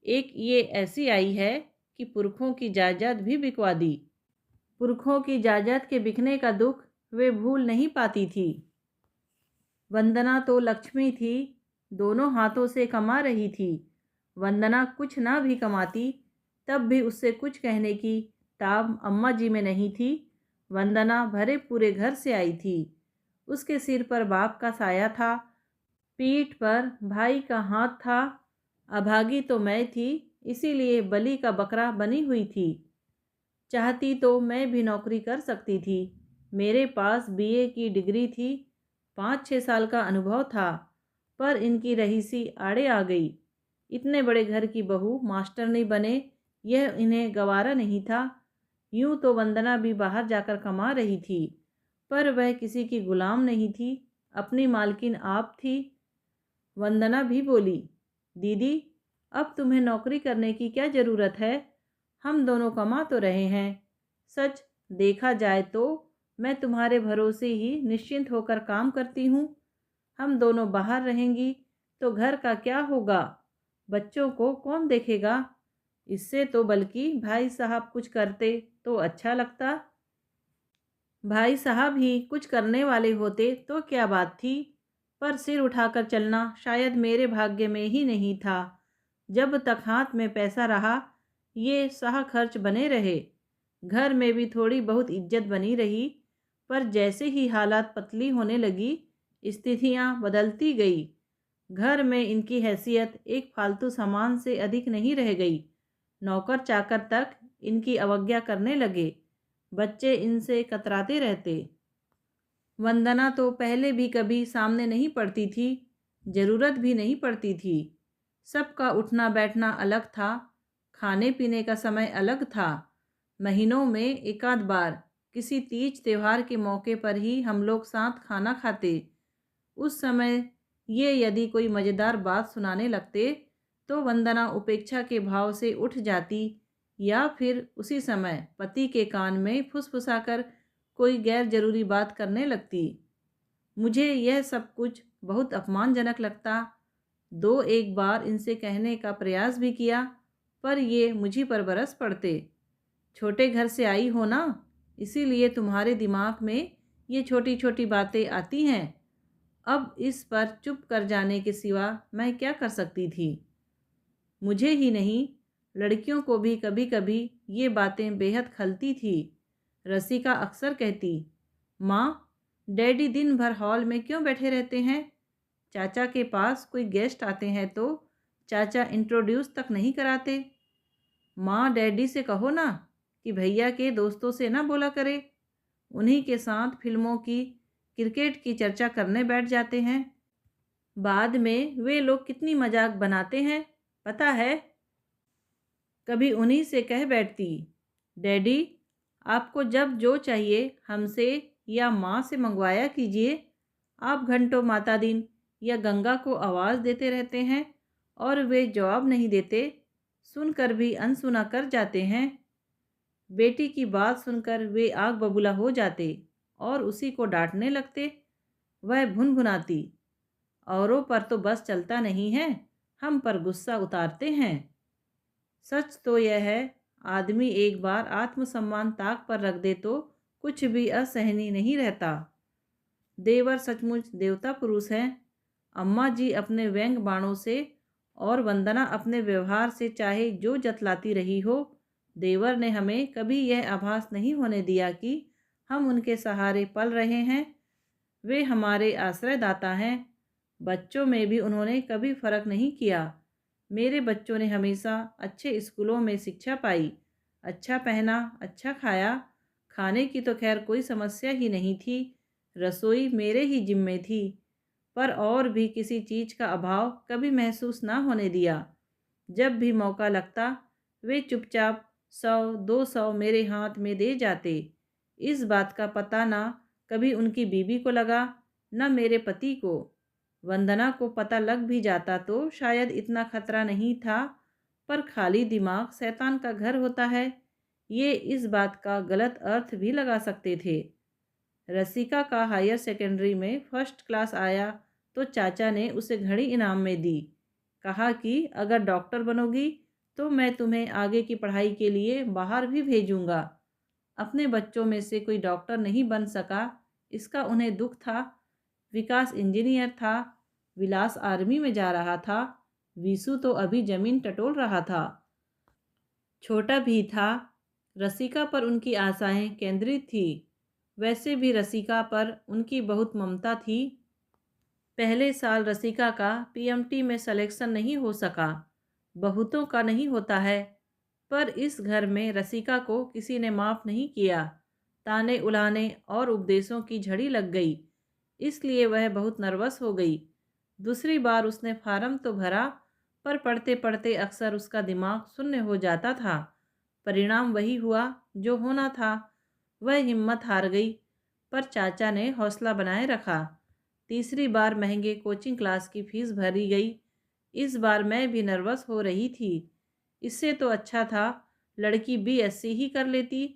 एक ये ऐसी आई है कि पुरखों की जायदाद भी बिकवा दी। पुरखों की जायदाद के बिकने का दुख वे भूल नहीं पाती थी। वंदना तो लक्ष्मी थी, दोनों हाथों से कमा रही थी। वंदना कुछ ना भी कमाती तब भी उससे कुछ कहने की ताब अम्मा जी में नहीं थी। वंदना भरे पूरे घर से आई थी। उसके सिर पर बाप का साया था, पीठ पर भाई का हाथ था। अभागी तो मैं थी, इसीलिए बलि का बकरा बनी हुई थी। चाहती तो मैं भी नौकरी कर सकती थी, मेरे पास बीए की डिग्री थी, 5-6 साल का अनुभव था, पर इनकी रहीसी आड़े आ गई। इतने बड़े घर की बहू मास्टरनी बने, यह इन्हें गवारा नहीं था। यूं तो वंदना भी बाहर जाकर कमा रही थी, पर वह किसी की गुलाम नहीं थी, अपनी मालकिन आप थी। वंदना भी बोली, दीदी, अब तुम्हें नौकरी करने की क्या ज़रूरत है? हम दोनों कमा तो रहे हैं। सच देखा जाए तो मैं तुम्हारे भरोसे ही निश्चिंत होकर काम करती हूँ। हम दोनों बाहर रहेंगी तो घर का क्या होगा? बच्चों को कौन देखेगा? इससे तो बल्कि भाई साहब कुछ करते तो अच्छा लगता। भाई साहब ही कुछ करने वाले होते तो क्या बात थी, पर सिर उठाकर चलना शायद मेरे भाग्य में ही नहीं था। जब तक हाथ में पैसा रहा, ये साह खर्च बने रहे। घर में भी थोड़ी बहुत इज्जत बनी रही, पर जैसे ही हालात पतली होने लगी, स्थितियां बदलती गई। घर में इनकी हैसियत एक फालतू सामान से अधिक नहीं रह गई। नौकर चाकर तक इनकी अवज्ञा करने लगे। बच्चे इनसे कतराते रहते। वंदना तो पहले भी कभी सामने नहीं पड़ती थी, ज़रूरत भी नहीं पड़ती थी। सबका उठना बैठना अलग था, खाने पीने का समय अलग था। महीनों में एक आध बार किसी तीज त्योहार के मौके पर ही हम लोग साथ खाना खाते। उस समय ये यदि कोई मज़ेदार बात सुनाने लगते तो वंदना उपेक्षा के भाव से उठ जाती, या फिर उसी समय पति के कान में फुसफुसाकर कोई गैर जरूरी बात करने लगती। मुझे यह सब कुछ बहुत अपमानजनक लगता। दो एक बार इनसे कहने का प्रयास भी किया, पर ये मुझी पर बरस पड़ते। छोटे घर से आई हो ना, इसीलिए तुम्हारे दिमाग में ये छोटी छोटी बातें आती हैं। अब इस पर चुप कर जाने के सिवा मैं क्या कर सकती थी? मुझे ही नहीं, लड़कियों को भी कभी कभी ये बातें बेहद खलती थी। रसिका अक्सर कहती, माँ, डैडी दिन भर हॉल में क्यों बैठे रहते हैं? चाचा के पास कोई गेस्ट आते हैं तो चाचा इंट्रोड्यूस तक नहीं कराते। माँ, डैडी से कहो ना कि भैया के दोस्तों से ना बोला करे। उन्हीं के साथ फिल्मों की, क्रिकेट की चर्चा करने बैठ जाते हैं। बाद में वे लोग कितनी मजाक बनाते हैं, पता है? कभी उन्हीं से कह बैठती, डैडी, आपको जब जो चाहिए हमसे या माँ से मंगवाया कीजिए। आप घंटों माता दिन या गंगा को आवाज़ देते रहते हैं और वे जवाब नहीं देते, सुनकर भी अनसुना कर जाते हैं। बेटी की बात सुनकर वे आग बबूला हो जाते और उसी को डांटने लगते। वह भुनभुनाती, औरों पर तो बस चलता नहीं है, हम पर गुस्सा उतारते हैं। सच तो यह है, आदमी एक बार आत्मसम्मान ताक पर रख दे तो कुछ भी असहनीय नहीं रहता। देवर सचमुच देवता पुरुष हैं। अम्मा जी अपने व्यंग बाणों से और वंदना अपने व्यवहार से चाहे जो जतलाती रही हो, देवर ने हमें कभी यह आभास नहीं होने दिया कि हम उनके सहारे पल रहे हैं। वे हमारे आश्रयदाता हैं। बच्चों में भी उन्होंने कभी फर्क नहीं किया। मेरे बच्चों ने हमेशा अच्छे स्कूलों में शिक्षा पाई, अच्छा पहना, अच्छा खाया। खाने की तो खैर कोई समस्या ही नहीं थी, रसोई मेरे ही जिम्मे थी, पर और भी किसी चीज़ का अभाव कभी महसूस ना होने दिया। जब भी मौका लगता, वे चुपचाप 100-200 मेरे हाथ में दे जाते। इस बात का पता ना कभी उनकी बीवी को लगा, न मेरे पति को। वंदना को पता लग भी जाता तो शायद इतना खतरा नहीं था, पर खाली दिमाग शैतान का घर होता है, ये इस बात का गलत अर्थ भी लगा सकते थे। रसिका का हायर सेकेंडरी में फर्स्ट क्लास आया तो चाचा ने उसे घड़ी इनाम में दी। कहा कि अगर डॉक्टर बनोगी तो मैं तुम्हें आगे की पढ़ाई के लिए बाहर भी भेजूंगा। अपने बच्चों में से कोई डॉक्टर नहीं बन सका, इसका उन्हें दुख था। विकास इंजीनियर था, विलास आर्मी में जा रहा था, विशु तो अभी जमीन टटोल रहा था। छोटा भी था। रसिका पर उनकी आशाएं केंद्रित थी। वैसे भी रसिका पर उनकी बहुत ममता थी। पहले साल रसिका का पीएमटी में सिलेक्शन नहीं हो सका। बहुतों का नहीं होता है, पर इस घर में रसिका को किसी ने माफ़ नहीं किया। ताने उलाने और उपदेशों की झड़ी लग गई, इसलिए वह बहुत नर्वस हो गई। दूसरी बार उसने फार्म तो भरा, पर पढ़ते पढ़ते अक्सर उसका दिमाग शून्य हो जाता था। परिणाम वही हुआ जो होना था। वह हिम्मत हार गई, पर चाचा ने हौसला बनाए रखा। तीसरी बार महंगे कोचिंग क्लास की फीस भरी गई। इस बार मैं भी नर्वस हो रही थी। इससे तो अच्छा था लड़की बीएससी ही कर लेती।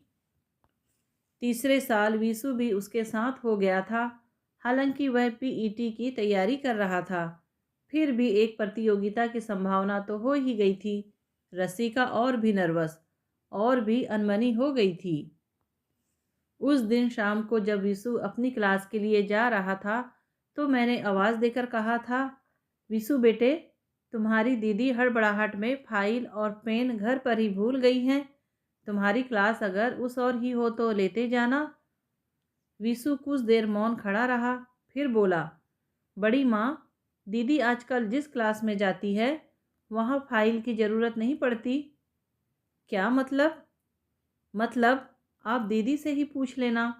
तीसरे साल वीसु भी उसके साथ हो गया था, हालांकि वह पीईटी की तैयारी कर रहा था। फिर भी एक प्रतियोगिता की संभावना तो हो ही गई थी। रसिका और भी नर्वस और भी अनमनी हो गई थी। उस दिन शाम को जब विशु अपनी क्लास के लिए जा रहा था, तो मैंने आवाज़ देकर कहा था, विशु बेटे, तुम्हारी दीदी हड़बड़ाहट में फाइल और पेन घर पर ही भूल गई हैं। तुम्हारी क्लास अगर उस और ही हो तो लेते जाना। विशु कुछ देर मौन खड़ा रहा, फिर बोला, बड़ी माँ, दीदी आजकल जिस क्लास में जाती है वहाँ फाइल की ज़रूरत नहीं पड़ती। क्या मतलब? मतलब आप दीदी से ही पूछ लेना।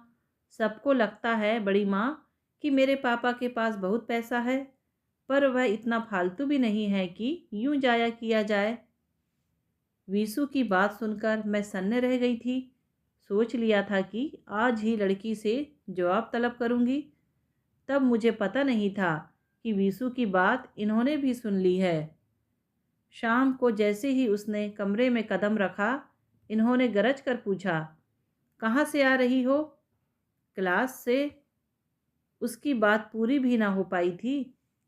सबको लगता है बड़ी माँ कि मेरे पापा के पास बहुत पैसा है, पर वह इतना फालतू भी नहीं है कि यूं जाया किया जाए। वीसू की बात सुनकर मैं सन्ने रह गई थी। सोच लिया था कि आज ही लड़की से जवाब तलब करूंगी। तब मुझे पता नहीं था कि वीसू की बात इन्होंने भी सुन ली है। शाम को जैसे ही उसने कमरे में कदम रखा, इन्होंने गरज कर पूछा, कहाँ से आ रही हो? क्लास से। उसकी बात पूरी भी ना हो पाई थी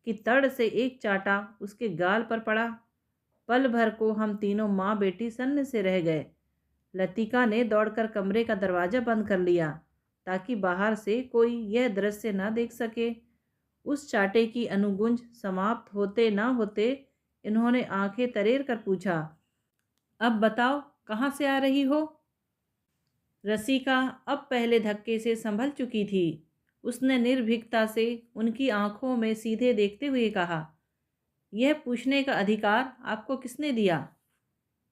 कि तड़ से एक चाटा उसके गाल पर पड़ा। पल भर को हम तीनों माँ बेटी सन्न से रह गए। लतिका ने दौड़कर कमरे का दरवाज़ा बंद कर लिया ताकि बाहर से कोई यह दृश्य न देख सके। उस चाटे की अनुगुंज समाप्त होते ना होते इन्होंने आंखें तरेर कर पूछा, अब बताओ कहाँ से आ रही हो? रसिका अब पहले धक्के से संभल चुकी थी। उसने निर्भीकता से उनकी आंखों में सीधे देखते हुए कहा, यह पूछने का अधिकार आपको किसने दिया?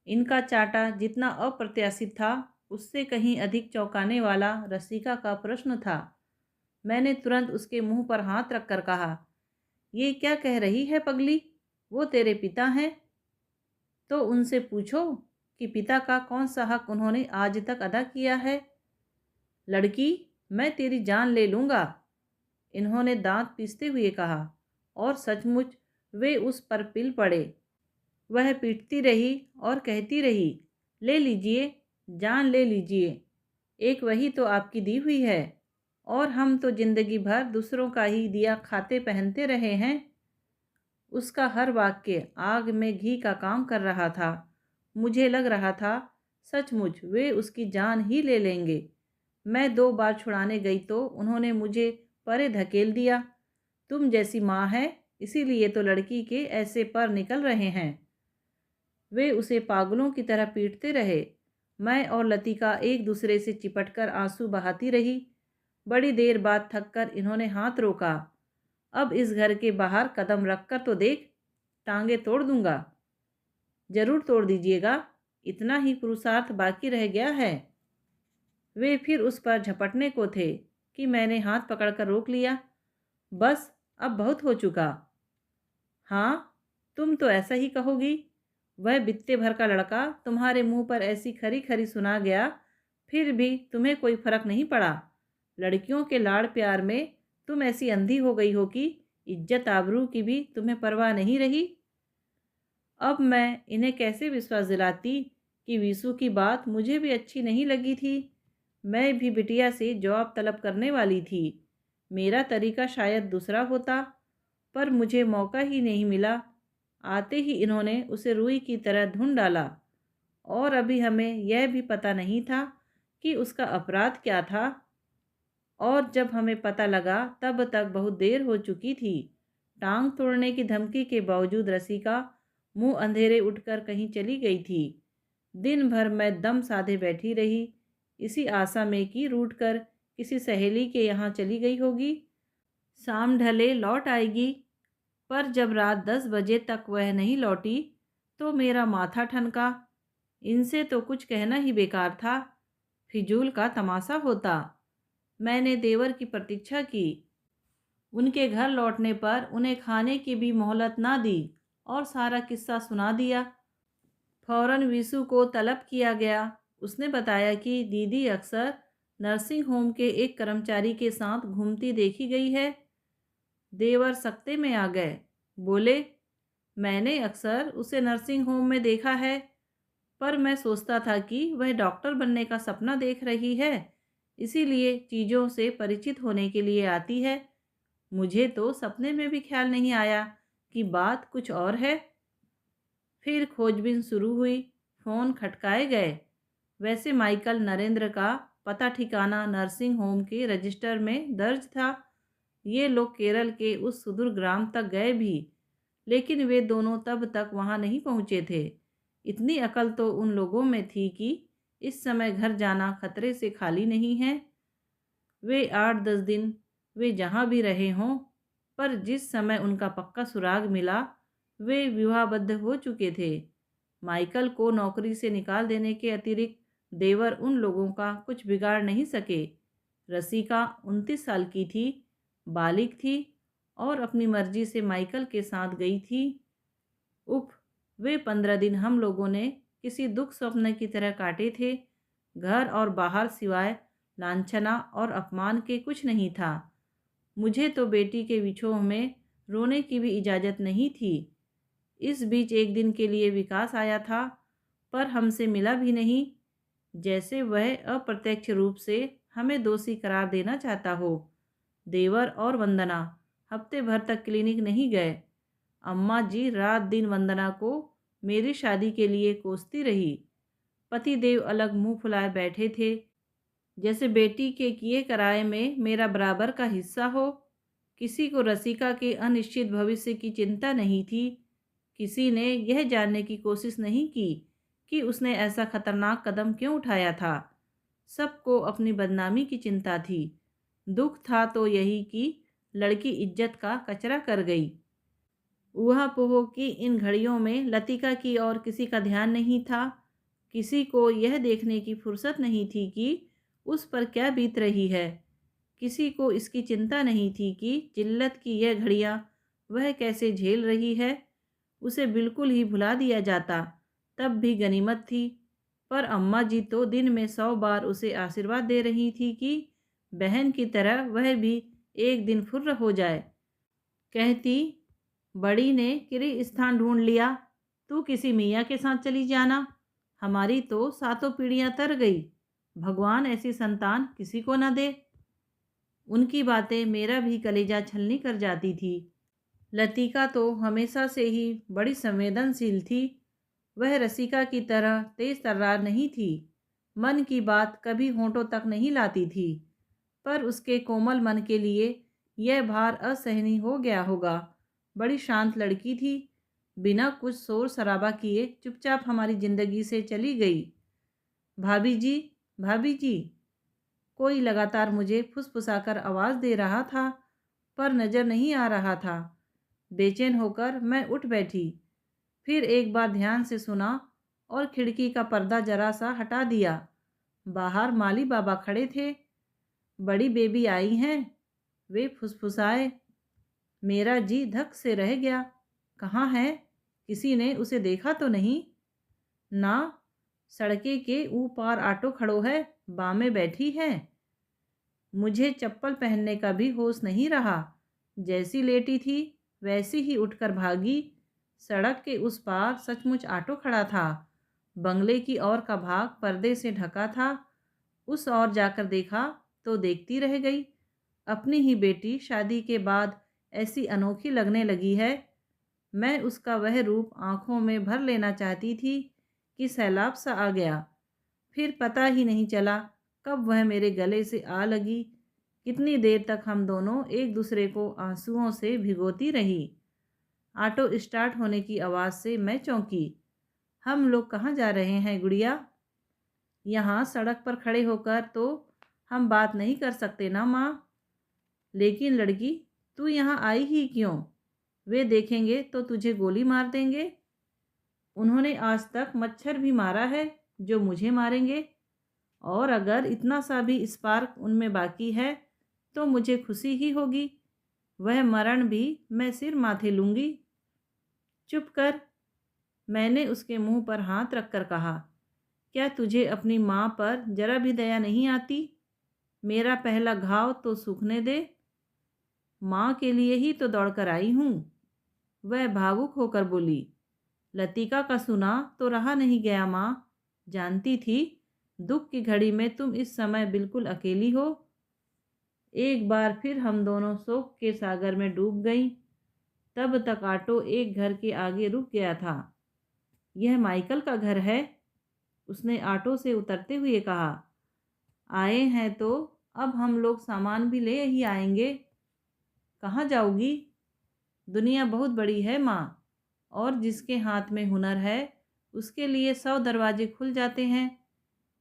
इनका चाटा जितना अप्रत्याशित था, उससे कहीं अधिक चौंकाने वाला रसिका का प्रश्न था। मैंने तुरंत उसके मुंह पर हाथ रखकर कहा, ये क्या कह रही है पगली? वो तेरे पिता हैं, तो उनसे पूछो कि पिता का कौन सा हक उन्होंने आज तक अदा किया है। लड़की, मैं तेरी जान ले लूँगा, इन्होंने दांत पीसते हुए कहा। और सचमुच वे उस पर पिल पड़े। वह पीटती रही और कहती रही, ले लीजिए, जान ले लीजिए, एक वही तो आपकी दी हुई है, और हम तो जिंदगी भर दूसरों का ही दिया खाते पहनते रहे हैं। उसका हर वाक्य आग में घी का काम कर रहा था। मुझे लग रहा था सचमुच वे उसकी जान ही ले लेंगे। मैं 2 बार छुड़ाने गई तो उन्होंने मुझे परे धकेल दिया। तुम जैसी माँ है, इसीलिए तो लड़की के ऐसे पर निकल रहे हैं। वे उसे पागलों की तरह पीटते रहे। मैं और लतिका एक दूसरे से चिपटकर आंसू बहाती रही। बड़ी देर बाद थककर इन्होंने हाथ रोका। अब इस घर के बाहर कदम रखकर तो देख, टांगे तोड़ दूंगा। जरूर तोड़ दीजिएगा, इतना ही पुरुषार्थ बाकी रह गया है। वे फिर उस पर झपटने को थे कि मैंने हाथ पकड़कर रोक लिया। बस, अब बहुत हो चुका। हाँ, तुम तो ऐसा ही कहोगी। वह बित्ते भर का लड़का तुम्हारे मुंह पर ऐसी खरी खरी सुना गया, फिर भी तुम्हें कोई फर्क नहीं पड़ा। लड़कियों के लाड़ प्यार में तुम ऐसी अंधी हो गई हो कि इज्जत आबरू की भी तुम्हें परवाह नहीं रही। अब मैं इन्हें कैसे विश्वास दिलाती कि वीसू की बात मुझे भी अच्छी नहीं लगी थी। मैं भी बिटिया से जवाब तलब करने वाली थी। मेरा तरीका शायद दूसरा होता, पर मुझे मौका ही नहीं मिला। आते ही इन्होंने उसे रुई की तरह ढूंढ डाला, और अभी हमें यह भी पता नहीं था कि उसका अपराध क्या था। और जब हमें पता लगा तब तक बहुत देर हो चुकी थी। टांग तोड़ने की धमकी के बावजूद रसिका मुंह अंधेरे उठकर कहीं चली गई थी। दिन भर मैं दम साधे बैठी रही, इसी आशा में कि रूठ कर किसी सहेली के यहाँ चली गई होगी, शाम ढले लौट आएगी। पर जब रात 10 बजे तक वह नहीं लौटी तो मेरा माथा ठनका। इनसे तो कुछ कहना ही बेकार था। फिजूल का तमाशा होता। मैंने देवर की प्रतीक्षा की। उनके घर लौटने पर उन्हें खाने की भी मोहलत ना दी और सारा किस्सा सुना दिया। फौरन विशु को तलब किया गया। उसने बताया कि दीदी अक्सर नर्सिंग होम के एक कर्मचारी के साथ घूमती देखी गई है। देवर सकते में आ गए। बोले, मैंने अक्सर उसे नर्सिंग होम में देखा है, पर मैं सोचता था कि वह डॉक्टर बनने का सपना देख रही है, इसीलिए चीज़ों से परिचित होने के लिए आती है। मुझे तो सपने में भी ख्याल नहीं आया कि बात कुछ और है। फिर खोजबीन शुरू हुई। फ़ोन खटकाए गए। वैसे माइकल नरेंद्र का पता ठिकाना नर्सिंग होम के रजिस्टर में दर्ज था। ये लोग केरल के उस सुदूर ग्राम तक गए भी, लेकिन वे दोनों तब तक वहां नहीं पहुंचे थे। इतनी अकल तो उन लोगों में थी कि इस समय घर जाना खतरे से खाली नहीं है। वे 8-10 दिन वे जहाँ भी रहे हों, पर जिस समय उनका पक्का सुराग मिला, वे विवाहबद्ध हो चुके थे। माइकल को नौकरी से निकाल देने के अतिरिक्त देवर उन लोगों का कुछ बिगाड़ नहीं सके। रसिका 29 साल की थी, बालिग थी और अपनी मर्जी से माइकल के साथ गई थी। उफ, वे 15 दिन हम लोगों ने किसी दुख स्वप्न की तरह काटे थे। घर और बाहर सिवाय लांछना और अपमान के कुछ नहीं था। मुझे तो बेटी के विछोह में रोने की भी इजाज़त नहीं थी। इस बीच एक दिन के लिए विकास आया था, पर हमसे मिला भी नहीं, जैसे वह अप्रत्यक्ष रूप से हमें दोषी करार देना चाहता हो। देवर और वंदना हफ्ते भर तक क्लिनिक नहीं गए। अम्मा जी रात दिन वंदना को मेरी शादी के लिए कोसती रही। पतिदेव अलग मुंह फुलाए बैठे थे, जैसे बेटी के किए कराए में मेरा बराबर का हिस्सा हो। किसी को रसिका के अनिश्चित भविष्य की चिंता नहीं थी। किसी ने यह जानने की कोशिश नहीं की कि उसने ऐसा खतरनाक कदम क्यों उठाया था। सबको अपनी बदनामी की चिंता थी। दुख था तो यही कि लड़की इज्जत का कचरा कर गई। ऊहा-पोह की इन घड़ियों में लतिका की और किसी का ध्यान नहीं था। किसी को यह देखने की फुर्सत नहीं थी कि उस पर क्या बीत रही है। किसी को इसकी चिंता नहीं थी कि जिल्लत की यह घड़ियाँ वह कैसे झेल रही है। उसे बिल्कुल ही भुला दिया जाता तब भी गनीमत थी, पर अम्मा जी तो दिन में 100 बार उसे आशीर्वाद दे रही थी कि बहन की तरह वह भी एक दिन फुर्र हो जाए। कहती, बड़ी ने किरी स्थान ढूंढ लिया, तू किसी मियाँ के साथ चली जाना। हमारी तो सातों पीढ़ियाँ तर गई। भगवान ऐसी संतान किसी को न दे। उनकी बातें मेरा भी कलेजा छलनी कर जाती थी। लतिका तो हमेशा से ही बड़ी संवेदनशील थी। वह रसिका की तरह तेज तर्रार नहीं थी। मन की बात कभी होंठों तक नहीं लाती थी, पर उसके कोमल मन के लिए यह भार असहनीय हो गया होगा। बड़ी शांत लड़की थी, बिना कुछ शोर शराबा किए चुपचाप हमारी जिंदगी से चली गई। भाभी जी, भाभी जी, कोई लगातार मुझे फुसफुसाकर आवाज़ दे रहा था, पर नज़र नहीं आ रहा था। बेचैन होकर मैं उठ बैठी। फिर एक बार ध्यान से सुना और खिड़की का पर्दा जरा सा हटा दिया। बाहर माली बाबा खड़े थे। बड़ी बेबी आई हैं, वे फुसफुसाए। मेरा जी धक से रह गया। कहाँ है? किसी ने उसे देखा तो नहीं? ना, सड़के के ऊ पार ऑटो खड़ो है, बामे बैठी है। मुझे चप्पल पहनने का भी होश नहीं रहा। जैसी लेटी थी वैसी ही उठकर भागी। सड़क के उस पार सचमुच ऑटो खड़ा था। बंगले की ओर का भाग पर्दे से ढका था। उस ओर जाकर देखा तो देखती रह गई। अपनी ही बेटी शादी के बाद ऐसी अनोखी लगने लगी है। मैं उसका वह रूप आंखों में भर लेना चाहती थी कि सैलाब सा आ गया। फिर पता ही नहीं चला कब वह मेरे गले से आ लगी। कितनी देर तक हम दोनों एक दूसरे को आंसुओं से भिगोती रही। ऑटो स्टार्ट होने की आवाज़ से मैं चौंकी। हम लोग कहाँ जा रहे हैं गुड़िया? यहाँ सड़क पर खड़े होकर तो हम बात नहीं कर सकते ना माँ। लेकिन लड़की, तू यहाँ आई ही क्यों? वे देखेंगे तो तुझे गोली मार देंगे। उन्होंने आज तक मच्छर भी मारा है जो मुझे मारेंगे। और अगर इतना सा भी स्पार्क उनमें बाकी है तो मुझे खुशी ही होगी। वह मरण भी मैं सिर माथे लूँगी। चुप कर, मैंने उसके मुंह पर हाथ रखकर कहा। क्या तुझे अपनी माँ पर जरा भी दया नहीं आती? मेरा पहला घाव तो सूखने दे। माँ के लिए ही तो दौड़कर आई हूँ। वह भावुक होकर बोली। लतिका का सुना तो रहा नहीं गया माँ। जानती थी दुख की घड़ी में तुम इस समय बिल्कुल अकेली हो। एक बार फिर हम दोनों शोक के सागर में डूब गईं। तब तक ऑटो एक घर के आगे रुक गया था। यह माइकल का घर है, उसने ऑटो से उतरते हुए कहा। आए हैं तो अब हम लोग सामान भी ले ही आएंगे। कहाँ जाओगी? दुनिया बहुत बड़ी है माँ, और जिसके हाथ में हुनर है उसके लिए 100 दरवाजे खुल जाते हैं।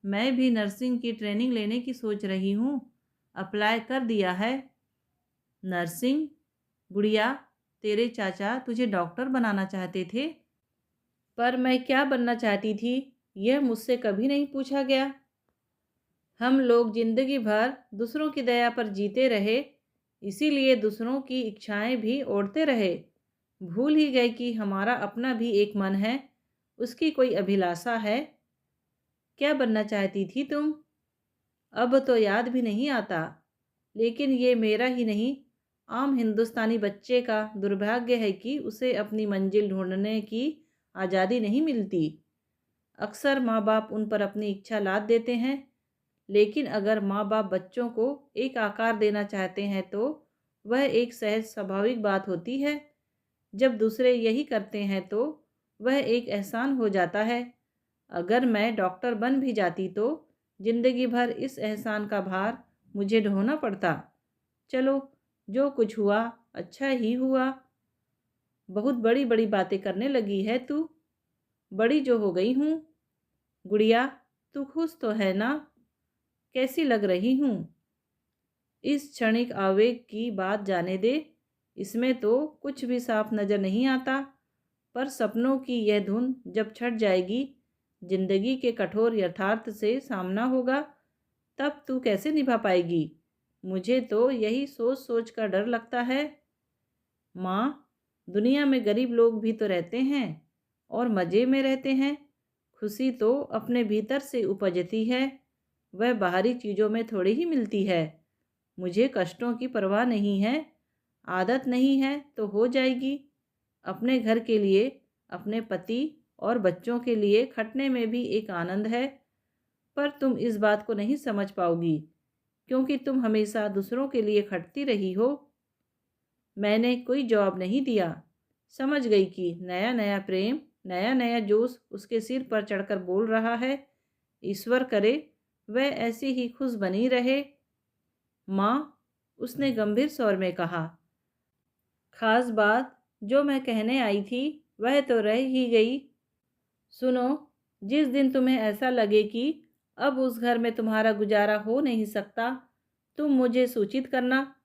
मैं भी नर्सिंग की ट्रेनिंग लेने की सोच रही हूँ। अप्लाई कर दिया है। नर्सिंग? गुड़िया, तेरे चाचा तुझे डॉक्टर बनाना चाहते थे, पर मैं क्या बनना चाहती थी यह मुझसे कभी नहीं पूछा गया। हम लोग जिंदगी भर दूसरों की दया पर जीते रहे, इसीलिए दूसरों की इच्छाएं भी ओढ़ते रहे। भूल ही गए कि हमारा अपना भी एक मन है, उसकी कोई अभिलाषा है। क्या बनना चाहती थी तुम? अब तो याद भी नहीं आता, लेकिन ये मेरा ही नहीं, आम हिंदुस्तानी बच्चे का दुर्भाग्य है कि उसे अपनी मंजिल ढूंढने की आज़ादी नहीं मिलती। अक्सर माँ बाप उन पर अपनी इच्छा लाद देते हैं, लेकिन अगर माँ बाप बच्चों को एक आकार देना चाहते हैं तो वह एक सहज स्वाभाविक बात होती है। जब दूसरे यही करते हैं तो वह एक एहसान हो जाता है। अगर मैं डॉक्टर बन भी जाती तो जिंदगी भर इस एहसान का भार मुझे ढोना पड़ता। चलो, जो कुछ हुआ अच्छा ही हुआ। बहुत बड़ी बड़ी बातें करने लगी है तू। बड़ी जो हो गई हूँ। गुड़िया, तू खुश तो है ना? कैसी लग रही हूँ? इस क्षणिक आवेग की बात जाने दे, इसमें तो कुछ भी साफ नजर नहीं आता। पर सपनों की यह धुन जब छट जाएगी, जिंदगी के कठोर यथार्थ से सामना होगा, तब तू कैसे निभा पाएगी? मुझे तो यही सोच सोच कर डर लगता है। माँ, दुनिया में गरीब लोग भी तो रहते हैं और मज़े में रहते हैं। खुशी तो अपने भीतर से उपजती है, वह बाहरी चीज़ों में थोड़ी ही मिलती है। मुझे कष्टों की परवाह नहीं है। आदत नहीं है तो हो जाएगी। अपने घर के लिए, अपने पति और बच्चों के लिए खटने में भी एक आनंद है। पर तुम इस बात को नहीं समझ पाओगी, क्योंकि तुम हमेशा दूसरों के लिए खटती रही हो। मैंने कोई जवाब नहीं दिया। समझ गई कि नया नया प्रेम, नया नया जोश उसके सिर पर चढ़कर बोल रहा है। ईश्वर करे वह ऐसी ही खुश बनी रहे। माँ, उसने गंभीर स्वर में कहा। खास बात जो मैं कहने आई थी वह तो रह ही गई। सुनो, जिस दिन तुम्हें ऐसा लगे कि अब उस घर में तुम्हारा गुजारा हो नहीं सकता, तुम मुझे सूचित करना,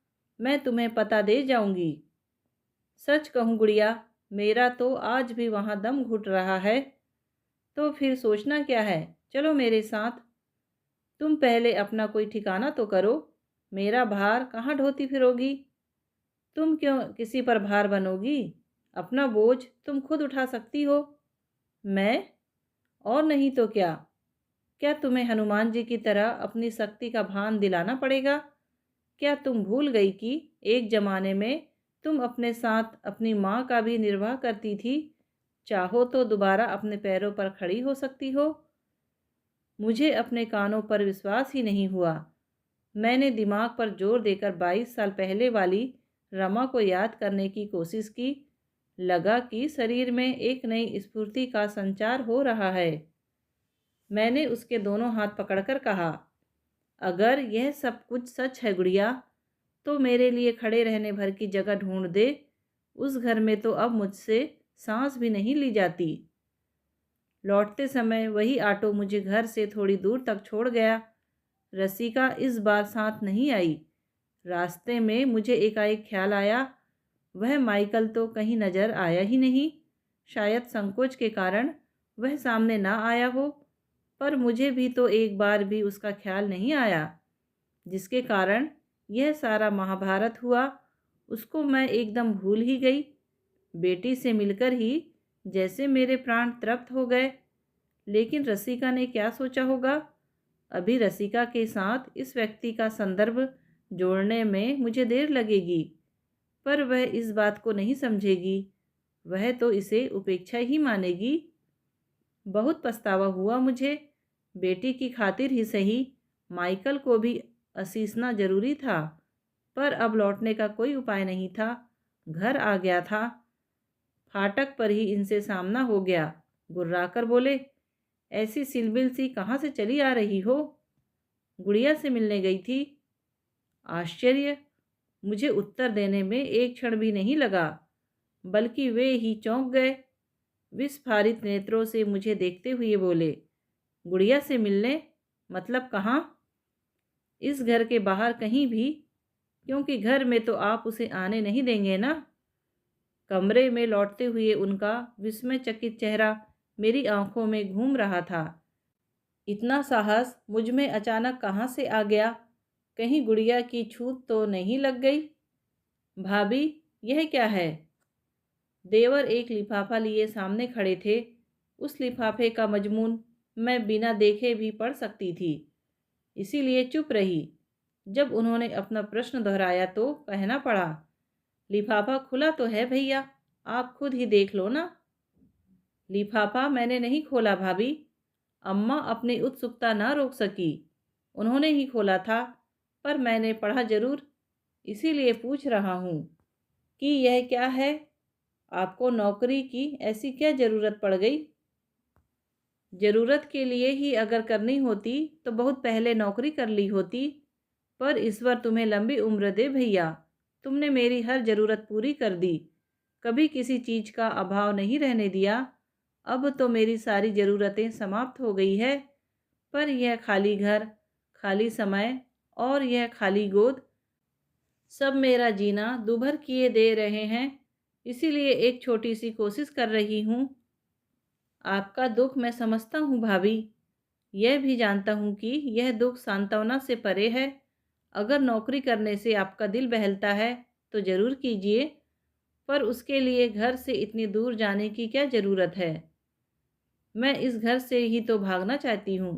मैं तुम्हें पता दे जाऊंगी। सच कहूँ गुड़िया, मेरा तो आज भी वहाँ दम घुट रहा है। तो फिर सोचना क्या है, चलो मेरे साथ। तुम पहले अपना कोई ठिकाना तो करो। मेरा भार कहाँ ढोती फिरोगी? तुम क्यों किसी पर भार बनोगी? अपना बोझ तुम खुद उठा सकती हो। मैं? और नहीं तो क्या? क्या तुम्हें हनुमान जी की तरह अपनी शक्ति का भान दिलाना पड़ेगा? क्या तुम भूल गई कि एक जमाने में तुम अपने साथ अपनी माँ का भी निर्वाह करती थी? चाहो तो दोबारा अपने पैरों पर खड़ी हो सकती हो। मुझे अपने कानों पर विश्वास ही नहीं हुआ। मैंने दिमाग पर जोर देकर 22 साल पहले वाली रमा को याद करने की कोशिश की। लगा कि शरीर में एक नई स्फूर्ति का संचार हो रहा है। मैंने उसके दोनों हाथ पकड़कर कहा, अगर यह सब कुछ सच है गुड़िया, तो मेरे लिए खड़े रहने भर की जगह ढूंढ दे। उस घर में तो अब मुझसे सांस भी नहीं ली जाती। लौटते समय वही ऑटो मुझे घर से थोड़ी दूर तक छोड़ गया। रसिका इस बार साथ नहीं आई। रास्ते में मुझे एकाएक ख्याल आया, वह माइकल तो कहीं नजर आया ही नहीं। शायद संकोच के कारण वह सामने ना आया हो। पर मुझे भी तो एक बार भी उसका ख्याल नहीं आया, जिसके कारण यह सारा महाभारत हुआ। उसको मैं एकदम भूल ही गई। बेटी से मिलकर ही जैसे मेरे प्राण तृप्त हो गए। लेकिन रसिका ने क्या सोचा होगा? अभी रसिका के साथ इस व्यक्ति का संदर्भ जोड़ने में मुझे देर लगेगी, पर वह इस बात को नहीं समझेगी। वह तो इसे उपेक्षा ही मानेगी। बहुत पछतावा हुआ मुझे। बेटी की खातिर ही सही, माइकल को भी असीसना जरूरी था, पर अब लौटने का कोई उपाय नहीं था। घर आ गया था। फाटक पर ही इनसे सामना हो गया। गुर्राकर बोले, ऐसी सिलबिल सी कहाँ से चली आ रही हो? गुड़िया से मिलने गई थी। आश्चर्य! मुझे उत्तर देने में एक क्षण भी नहीं लगा, बल्कि वे ही चौंक गए। विस्फारित नेत्रों से मुझे देखते हुए बोले, गुड़िया से मिलने? मतलब कहाँ? इस घर के बाहर कहीं भी, क्योंकि घर में तो आप उसे आने नहीं देंगे ना? कमरे में लौटते हुए उनका विस्मयचकित चेहरा मेरी आंखों में घूम रहा था। इतना साहस मुझ में अचानक कहाँ से आ गया? कहीं गुड़िया की छूत तो नहीं लग गई? भाभी, यह क्या है? देवर एक लिफाफा लिए सामने खड़े थे। उस लिफाफे का मजमून मैं बिना देखे भी पढ़ सकती थी, इसीलिए चुप रही। जब उन्होंने अपना प्रश्न दोहराया तो कहना पड़ा, लिफाफा खुला तो है भैया, आप खुद ही देख लो ना। लिफाफा मैंने नहीं खोला भाभी। अम्मा अपनी उत्सुकता न रोक सकी। उन्होंने ही खोला था, पर मैंने पढ़ा जरूर, इसीलिए पूछ रहा हूँ कि यह क्या है। आपको नौकरी की ऐसी क्या ज़रूरत पड़ गई? ज़रूरत के लिए ही अगर करनी होती तो बहुत पहले नौकरी कर ली होती। पर ईश्वर तुम्हें लंबी उम्र दे भैया। तुमने मेरी हर ज़रूरत पूरी कर दी, कभी किसी चीज़ का अभाव नहीं रहने दिया। अब तो मेरी सारी ज़रूरतें समाप्त हो गई है, पर यह खाली घर, खाली समय और यह खाली गोद, सब मेरा जीना दूभर किए दे रहे हैं। इसीलिए एक छोटी सी कोशिश कर रही हूँ। आपका दुख मैं समझता हूँ भाभी। यह भी जानता हूँ कि यह दुख सांत्वना से परे है। अगर नौकरी करने से आपका दिल बहलता है तो ज़रूर कीजिए, पर उसके लिए घर से इतनी दूर जाने की क्या ज़रूरत है? मैं इस घर से ही तो भागना चाहती हूँ।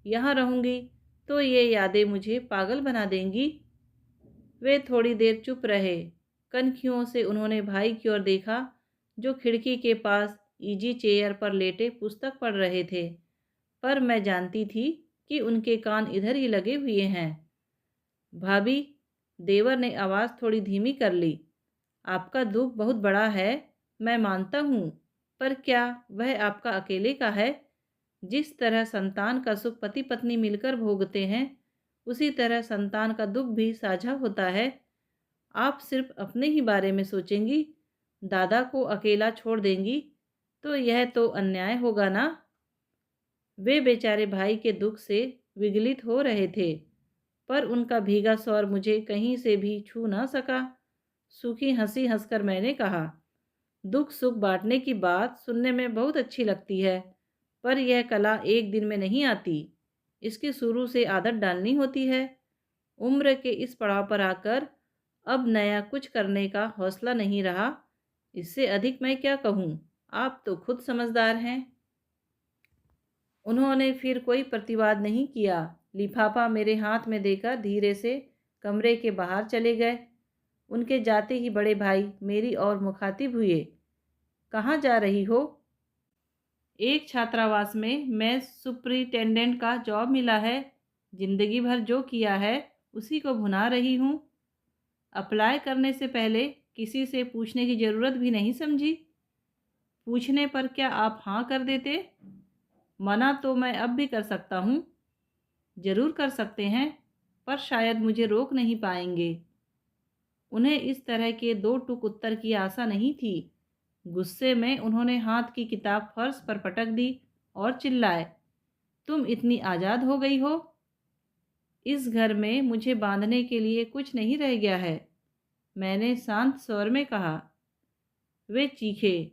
यहाँ रहूँगी तो ये यादें मुझे पागल बना देंगी। वे थोड़ी देर चुप रहे। कनखियों से उन्होंने भाई की ओर देखा, जो खिड़की के पास इजी चेयर पर लेटे पुस्तक पढ़ रहे थे। पर मैं जानती थी कि उनके कान इधर ही लगे हुए हैं। भाभी, देवर ने आवाज़ थोड़ी धीमी कर ली, आपका दुख बहुत बड़ा है, मैं मानता हूँ, पर क्या वह आपका अकेले का है? जिस तरह संतान का सुख पति पत्नी मिलकर भोगते हैं, उसी तरह संतान का दुख भी साझा होता है। आप सिर्फ अपने ही बारे में सोचेंगी, दादा को अकेला छोड़ देंगी, तो यह तो अन्याय होगा ना। वे बेचारे भाई के दुख से विगलित हो रहे थे, पर उनका भीगा स्वर मुझे कहीं से भी छू ना सका। सूखी हंसी हंसकर मैंने कहा, दुख सुख बांटने की बात सुनने में बहुत अच्छी लगती है, पर यह कला एक दिन में नहीं आती। इसकी शुरू से आदत डालनी होती है। उम्र के इस पड़ाव पर आकर अब नया कुछ करने का हौसला नहीं रहा। इससे अधिक मैं क्या कहूँ? आप तो खुद समझदार हैं। उन्होंने फिर कोई प्रतिवाद नहीं किया। लिफाफा मेरे हाथ में देकर धीरे से कमरे के बाहर चले गए। उनके जाते ही बड़े भाई मेरी ओर मुखातिब हुए, कहाँ जा रही हो? एक छात्रावास में मैं सुपरिटेंडेंट का जॉब मिला है। जिंदगी भर जो किया है उसी को भुना रही हूँ। अप्लाई करने से पहले किसी से पूछने की ज़रूरत भी नहीं समझी। पूछने पर क्या आप हाँ कर देते? मना तो मैं अब भी कर सकता हूँ। ज़रूर कर सकते हैं, पर शायद मुझे रोक नहीं पाएंगे। उन्हें इस तरह के दो टूक उत्तर की आशा नहीं थी। गुस्से में उन्होंने हाथ की किताब फर्श पर पटक दी और चिल्लाए, तुम इतनी आज़ाद हो गई हो? इस घर में मुझे बांधने के लिए कुछ नहीं रह गया है, मैंने शांत स्वर में कहा। वे चीखे,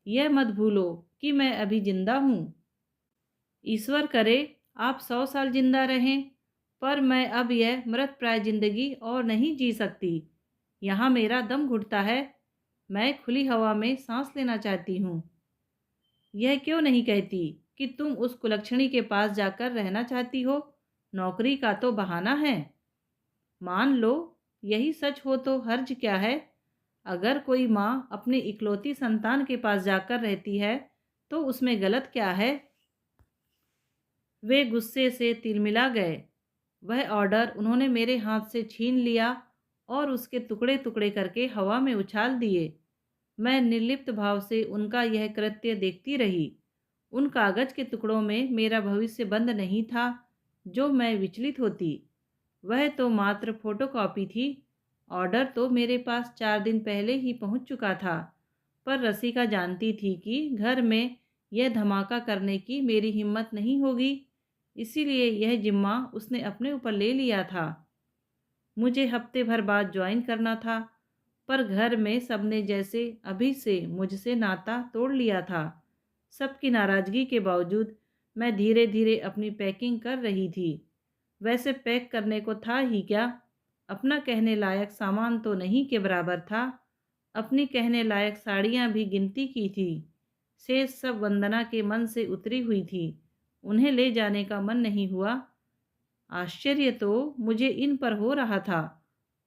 यह मत भूलो कि मैं अभी जिंदा हूँ। ईश्वर करे आप 100 साल जिंदा रहें, पर मैं अब यह मृतप्राय जिंदगी और नहीं जी सकती। यहाँ मेरा दम घुटता है। मैं खुली हवा में सांस लेना चाहती हूँ। यह क्यों नहीं कहती कि तुम उस कुलक्षणी के पास जाकर रहना चाहती हो? नौकरी का तो बहाना है। मान लो यही सच हो तो हर्ज क्या है? अगर कोई माँ अपनी इकलौती संतान के पास जाकर रहती है तो उसमें गलत क्या है? वे गुस्से से तिलमिला गए। वह ऑर्डर उन्होंने मेरे हाथ से छीन लिया और उसके टुकड़े टुकड़े करके हवा में उछाल दिए। मैं निर्लिप्त भाव से उनका यह कृत्य देखती रही। उन कागज के टुकड़ों में मेरा भविष्य बंद नहीं था जो मैं विचलित होती। वह तो मात्र फोटोकॉपी थी। ऑर्डर तो मेरे पास 4 दिन पहले ही पहुंच चुका था। पर रसिका जानती थी कि घर में यह धमाका करने की मेरी हिम्मत नहीं होगी, इसीलिए यह जिम्मा उसने अपने ऊपर ले लिया था। मुझे हफ्ते भर बाद ज्वाइन करना था, पर घर में सबने जैसे अभी से मुझसे नाता तोड़ लिया था। सबकी नाराज़गी के बावजूद मैं धीरे धीरे अपनी पैकिंग कर रही थी। वैसे पैक करने को था ही क्या, अपना कहने लायक सामान तो नहीं के बराबर था। अपनी कहने लायक साड़ियाँ भी गिनती की थी। शेष सब वंदना के मन से उतरी हुई थी। उन्हें ले जाने का मन नहीं हुआ। आश्चर्य तो मुझे इन पर हो रहा था।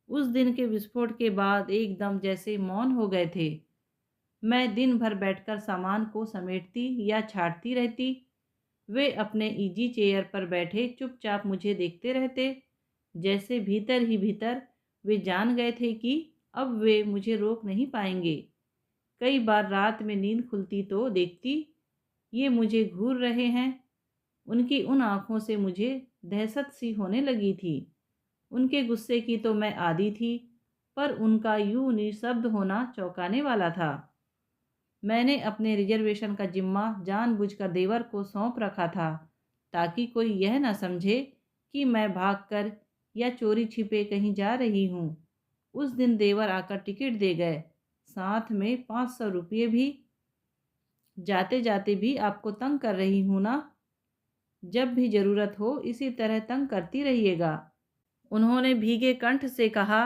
उस दिन के विस्फोट के बाद एकदम जैसे मौन हो गए थे। मैं दिन भर बैठकर सामान को समेटती या छांटती रहती। वे अपने इजी चेयर पर बैठे चुपचाप मुझे देखते रहते, जैसे भीतर ही भीतर वे जान गए थे कि अब वे मुझे रोक नहीं पाएंगे। कई बार रात में नींद खुलती तो देखती ये मुझे घूर रहे हैं। उनकी उन आँखों से मुझे दहशत सी होने लगी थी। उनके गुस्से की तो मैं आदी थी, पर उनका यूं निशब्द होना चौंकाने वाला था। मैंने अपने रिजर्वेशन का जिम्मा जानबूझकर देवर को सौंप रखा था, ताकि कोई यह न समझे कि मैं भागकर या चोरी छिपे कहीं जा रही हूँ। उस दिन देवर आकर टिकट दे गए, साथ में 500 रुपये भी। जाते जाते भी आपको तंग कर रही हूँ ना? जब भी ज़रूरत हो इसी तरह तंग करती रहिएगा। उन्होंने भीगे कंठ से कहा,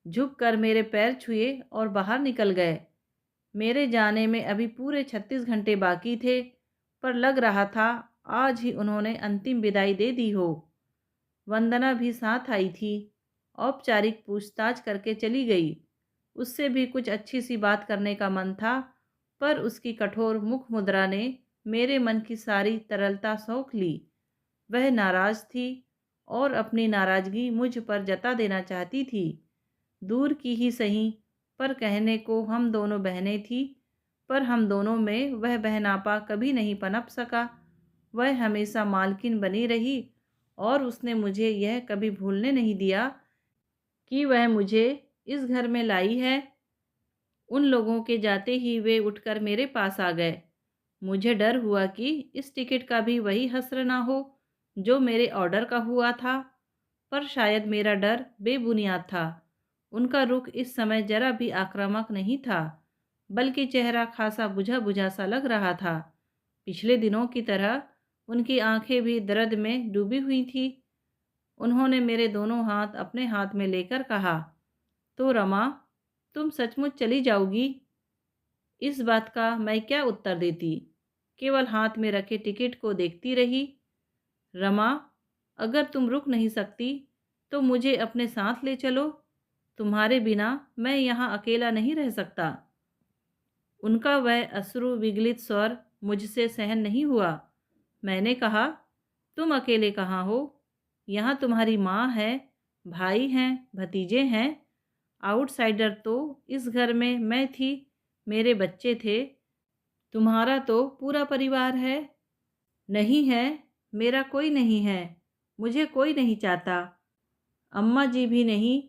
झुककर मेरे पैर छुए और बाहर निकल गए। मेरे जाने में अभी पूरे 36 घंटे बाकी थे, पर लग रहा था आज ही उन्होंने अंतिम विदाई दे दी हो। वंदना भी साथ आई थी। औपचारिक पूछताछ करके चली गई। उससे भी कुछ अच्छी सी बात करने का मन था, पर उसकी कठोर मुख मुद्रा ने मेरे मन की सारी तरलता सोख ली। वह नाराज़ थी और अपनी नाराज़गी मुझ पर जता देना चाहती थी। दूर की ही सही, पर कहने को हम दोनों बहनें थी, पर हम दोनों में वह बहनापा कभी नहीं पनप सका। वह हमेशा मालकिन बनी रही और उसने मुझे यह कभी भूलने नहीं दिया कि वह मुझे इस घर में लाई है। उन लोगों के जाते ही वे उठकर मेरे पास आ गए। मुझे डर हुआ कि इस टिकट का भी वही हश्र ना हो जो मेरे ऑर्डर का हुआ था, पर शायद मेरा डर बेबुनियाद था। उनका रुख इस समय जरा भी आक्रामक नहीं था, बल्कि चेहरा खासा बुझा बुझा सा लग रहा था। पिछले दिनों की तरह उनकी आंखें भी दर्द में डूबी हुई थी। उन्होंने मेरे दोनों हाथ अपने हाथ में लेकर कहा, तो रमा, तुम सचमुच चली जाओगी? इस बात का मैं क्या उत्तर देती, केवल हाथ में रखे टिकट को देखती रही। रमा, अगर तुम रुक नहीं सकती तो मुझे अपने साथ ले चलो। तुम्हारे बिना मैं यहाँ अकेला नहीं रह सकता। उनका वह अश्रु विगलित स्वर मुझसे सहन नहीं हुआ। मैंने कहा, तुम अकेले कहाँ हो? यहाँ तुम्हारी माँ है, भाई हैं, भतीजे हैं। आउटसाइडर तो इस घर में मैं थी, मेरे बच्चे थे। तुम्हारा तो पूरा परिवार है। नहीं है, मेरा कोई नहीं है। मुझे कोई नहीं चाहता। अम्मा जी भी नहीं।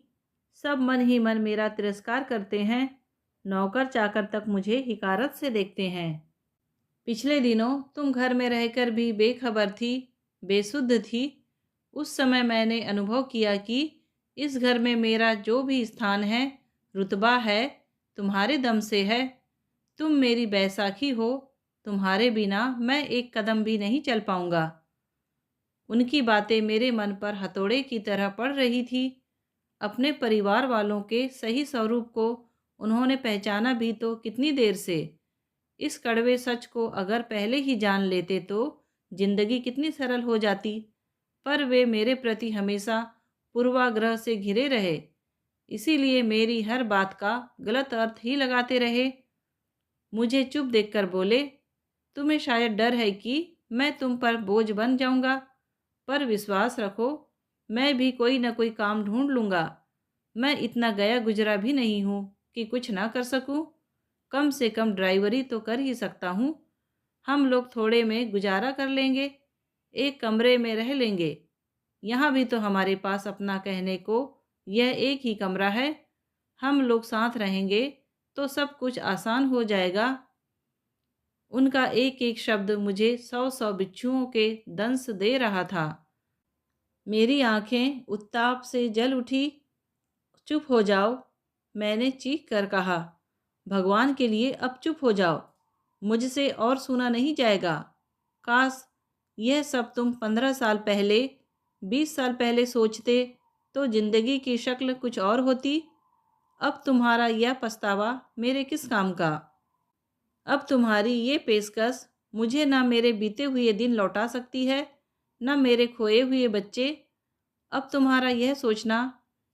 सब मन ही मन मेरा तिरस्कार करते हैं। नौकर चाकर तक मुझे हिकारत से देखते हैं। पिछले दिनों तुम घर में रहकर भी बेखबर थी, बेसुध थी। उस समय मैंने अनुभव किया कि इस घर में मेरा जो भी स्थान है, रुतबा है, तुम्हारे दम से है। तुम मेरी बैसाखी हो, तुम्हारे बिना मैं एक कदम भी नहीं चल पाऊंगा। उनकी बातें मेरे मन पर हथौड़े की तरह पड़ रही थी। अपने परिवार वालों के सही स्वरूप को उन्होंने पहचाना भी तो कितनी देर से। इस कड़वे सच को अगर पहले ही जान लेते तो जिंदगी कितनी सरल हो जाती। पर वे मेरे प्रति हमेशा पूर्वाग्रह से घिरे रहे, इसीलिए मेरी हर बात का गलत अर्थ ही लगाते रहे। मुझे चुप देखकर बोले, तुम्हें शायद डर है कि मैं तुम पर बोझ बन जाऊंगा, पर विश्वास रखो, मैं भी कोई ना कोई काम ढूंढ लूंगा। मैं इतना गया गुजरा भी नहीं हूँ कि कुछ ना कर सकूँ। कम से कम ड्राइवरी तो कर ही सकता हूँ। हम लोग थोड़े में गुजारा कर लेंगे, एक कमरे में रह लेंगे। यहाँ भी तो हमारे पास अपना कहने को यह एक ही कमरा है। हम लोग साथ रहेंगे तो सब कुछ आसान हो जाएगा। उनका एक एक शब्द मुझे सौ सौ बिच्छुओं के दंश दे रहा था। मेरी आंखें उत्ताप से जल उठी। चुप हो जाओ, मैंने चीख कर कहा। भगवान के लिए अब चुप हो जाओ, मुझसे और सुना नहीं जाएगा। काश यह सब तुम 15 साल पहले, 20 साल पहले सोचते तो जिंदगी की शक्ल कुछ और होती। अब तुम्हारा यह पछतावा मेरे किस काम का। अब तुम्हारी ये पेशकश मुझे ना मेरे बीते हुए दिन लौटा सकती है, ना मेरे खोए हुए बच्चे। अब तुम्हारा यह सोचना,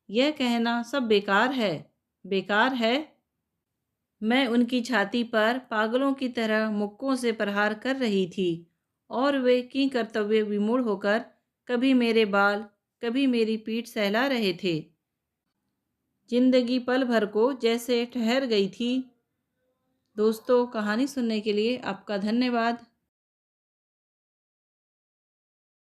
यह कहना सब बेकार है, बेकार है। मैं उनकी छाती पर पागलों की तरह मुक्कों से प्रहार कर रही थी और वे की कर्तव्य विमूढ़ होकर कभी मेरे बाल, कभी मेरी पीठ सहला रहे थे। जिंदगी पल भर को जैसे ठहर गई थी। दोस्तों, कहानी सुनने के लिए आपका धन्यवाद।